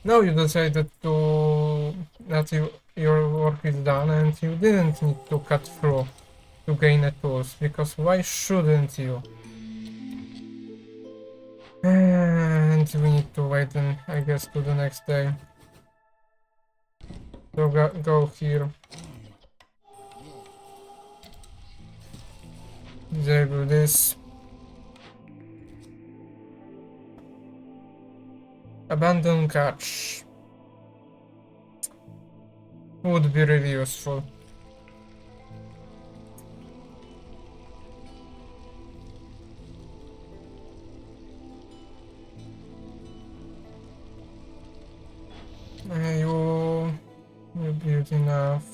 Now you decided to that your work is done and you didn't need to cut through to gain a tools, because why shouldn't you? And we need to wait then, I guess, to the next day. So go here. Disable this. Abandon catch. Would be really useful. You build enough.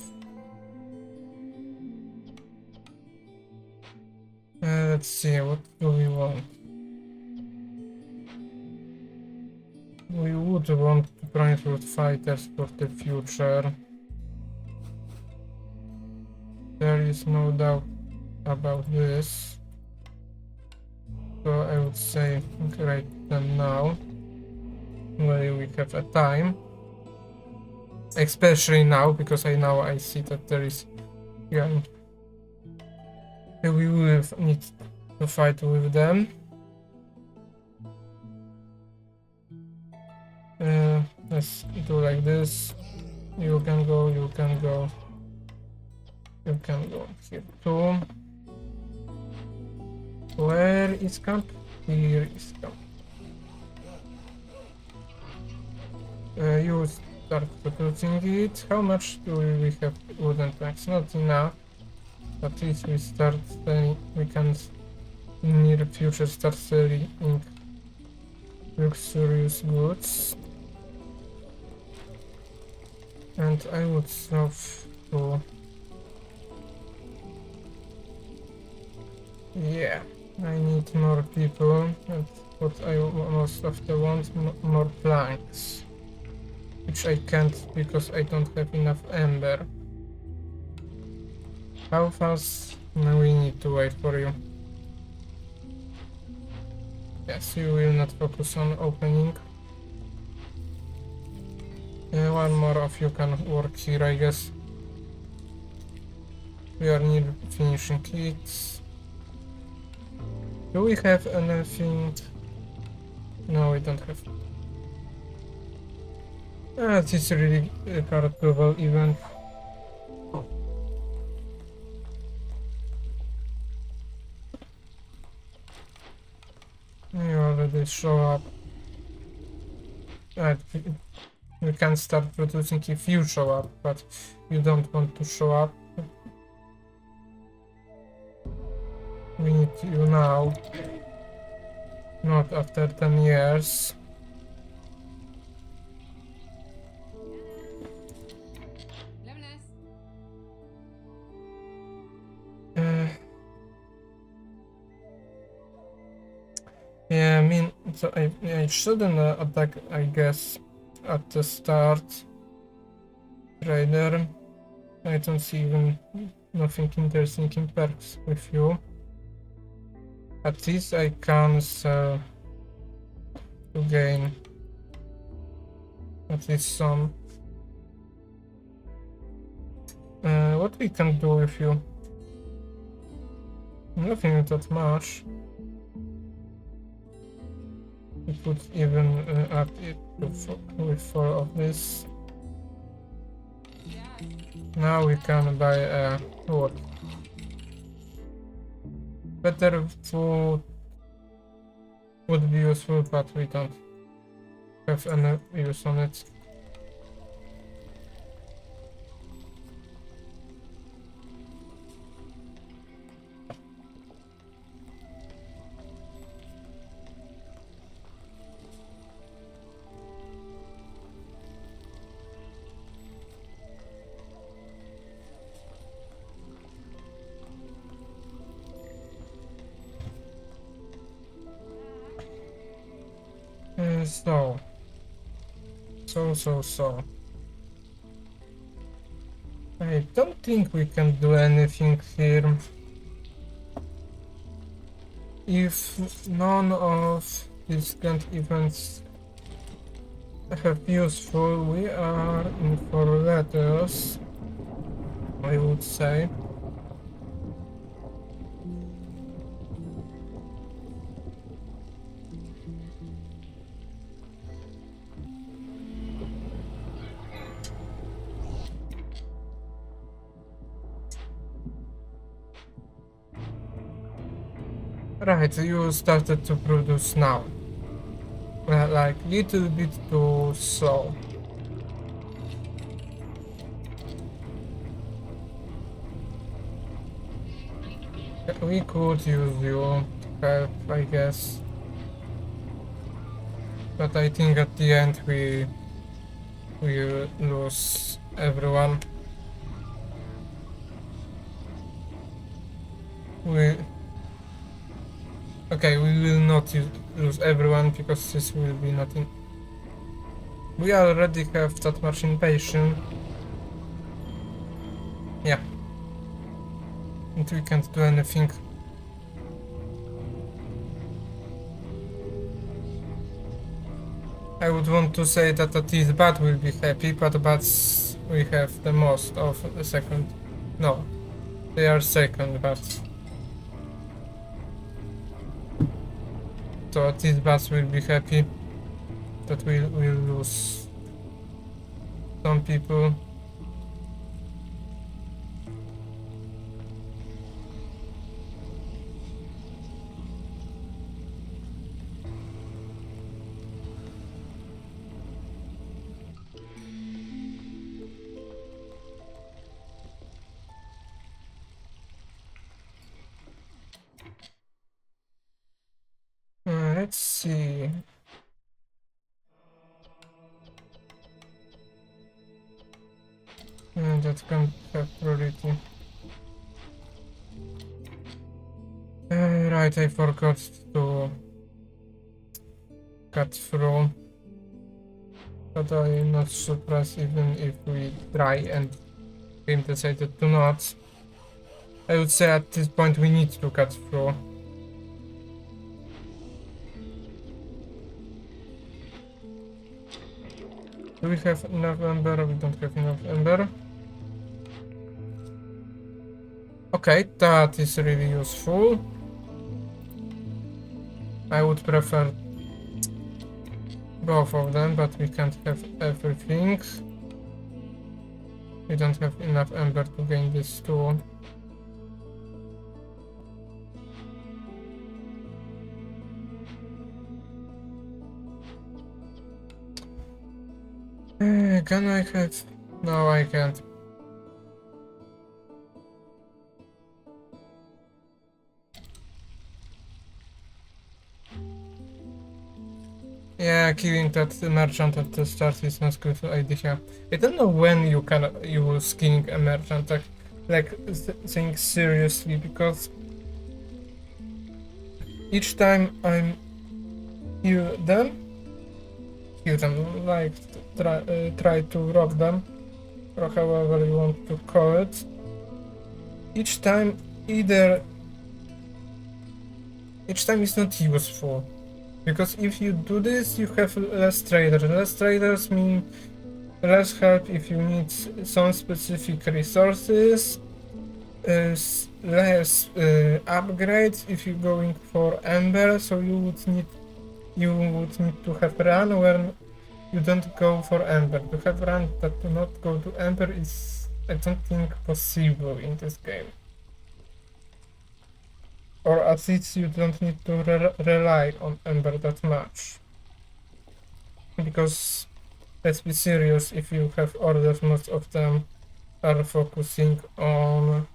Let's see, what do we want? We would want to recruit fighters for the future. There is no doubt about this. So I would say create them now, while we have a time. Especially now, because I see that there is... Yeah, we will need to fight with them. Let's do like this. You can go, you can go. You can go here too. Where is camp? Here is camp. You start producing it. How much do we have wooden planks? Not enough. At least we start selling. We can in near future start selling luxurious goods. And I would love to... Yeah, I need more people. That's what I most often want, more planks. Which I can't because I don't have enough ember. How fast? No, we need to wait for you. Yes, you will not focus on opening. One more of you can work here, I guess. We are near finishing it. Do we have anything? No, we don't have. This is really a card global event. You already show up. We can start producing if you show up, but you don't want to show up. We need you now, not after 10 years. Yeah, I mean, so I shouldn't attack, I guess, at the start. Trader, I don't see even nothing interesting in perks with you. At least I can sell to gain at least some. What we can do with you? Nothing that much. We could even up it with 4 of this. Now we can buy a wood. Better food would be useful, but we don't have any use on it. So. I don't think we can do anything here. If none of these grand events have useful, we are in for letters, I would say. Right, you started to produce now. Like little bit too slow. We could use you to help, I guess. But I think at the end we lose everyone. We Okay, we will not lose everyone because this will be nothing. We already have that much impatience. Yeah. And we can't do anything. I would want to say that at least Bat will be happy, but Bats we have the most of the second. No. They are second, but so at least Bats will be happy that we'll lose some people. Let's see. That can have priority. Right, I forgot to cut through. But I'm not surprised even if we try and game decided to not. I would say at this point we need to cut through. Do we have enough ember? We don't have enough ember. Okay, that is really useful. I would prefer both of them, but we can't have everything. We don't have enough ember to gain this too. Can I have... No, I can't. Yeah, killing that merchant at the start is not good idea. I don't know when you can use killing a merchant, saying seriously, because each time I'm kill them, like try to rob them, or however you want to call it. Each time is not useful. Because if you do this, you have less traders. Less traders mean less help if you need some specific resources, less upgrades if you're going for Ember, so you would need to have run when you don't go for Ember. To have run that do not go to Ember is, I don't think, possible in this game. Or at least you don't need to rely on Ember that much. Because, let's be serious, if you have orders, most of them are focusing on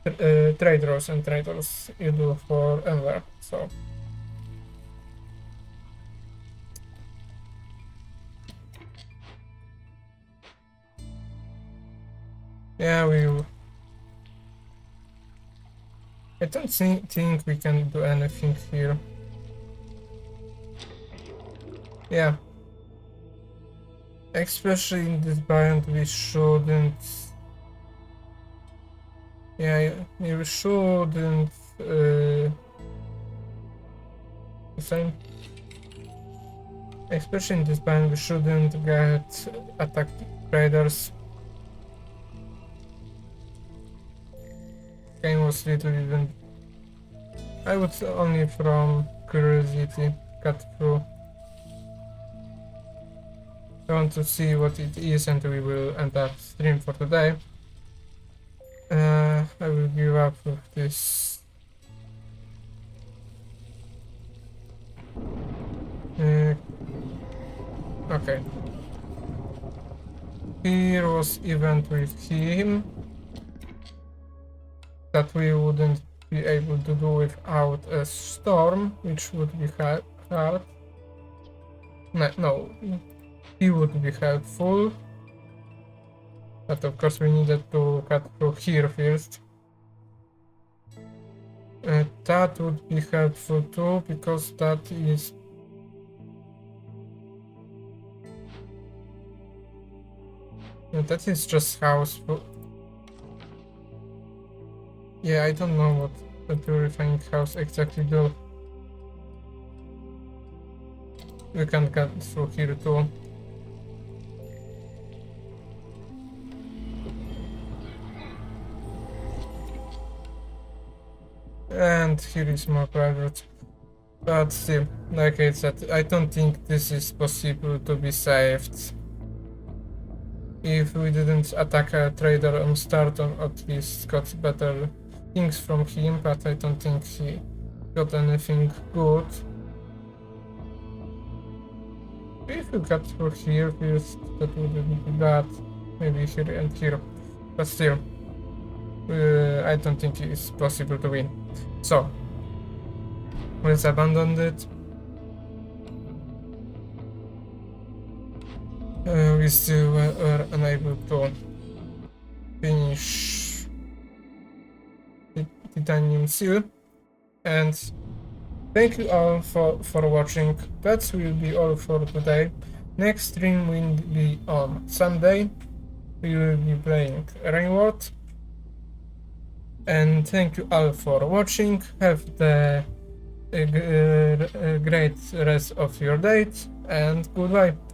trade rows, and trade rows you do for Ember, so... Yeah, I don't think we can do anything here. Yeah. Especially in this bind, we shouldn't. Yeah, you shouldn't. Same. Especially in this bind, we shouldn't get attacked raiders. Game was little even. I would only from curiosity cut through. I want to see what it is, and we will end up stream for today. I will give up with this. Okay. Here was event with him that we wouldn't be able to do without a storm, which would be hard. No, he would be helpful. But of course we needed to cut through here first. That would be helpful too, because that is... that is just house. Yeah, I don't know what the purifying house exactly do. We can cut through here too. And here is more private. But still, like I said, I don't think this is possible to be saved. If we didn't attack a trader on start, or at least got better things from him, but I don't think he got anything good. If we got through here first, that wouldn't be bad. Maybe here and here. But still, I don't think it's possible to win. So, let's abandon it. We still were unable to finish the titanium seal. And thank you all for watching. That will be all for today. Next stream will be on Sunday. We will be playing Rainward. And thank you all for watching. Have the great rest of your day, and goodbye.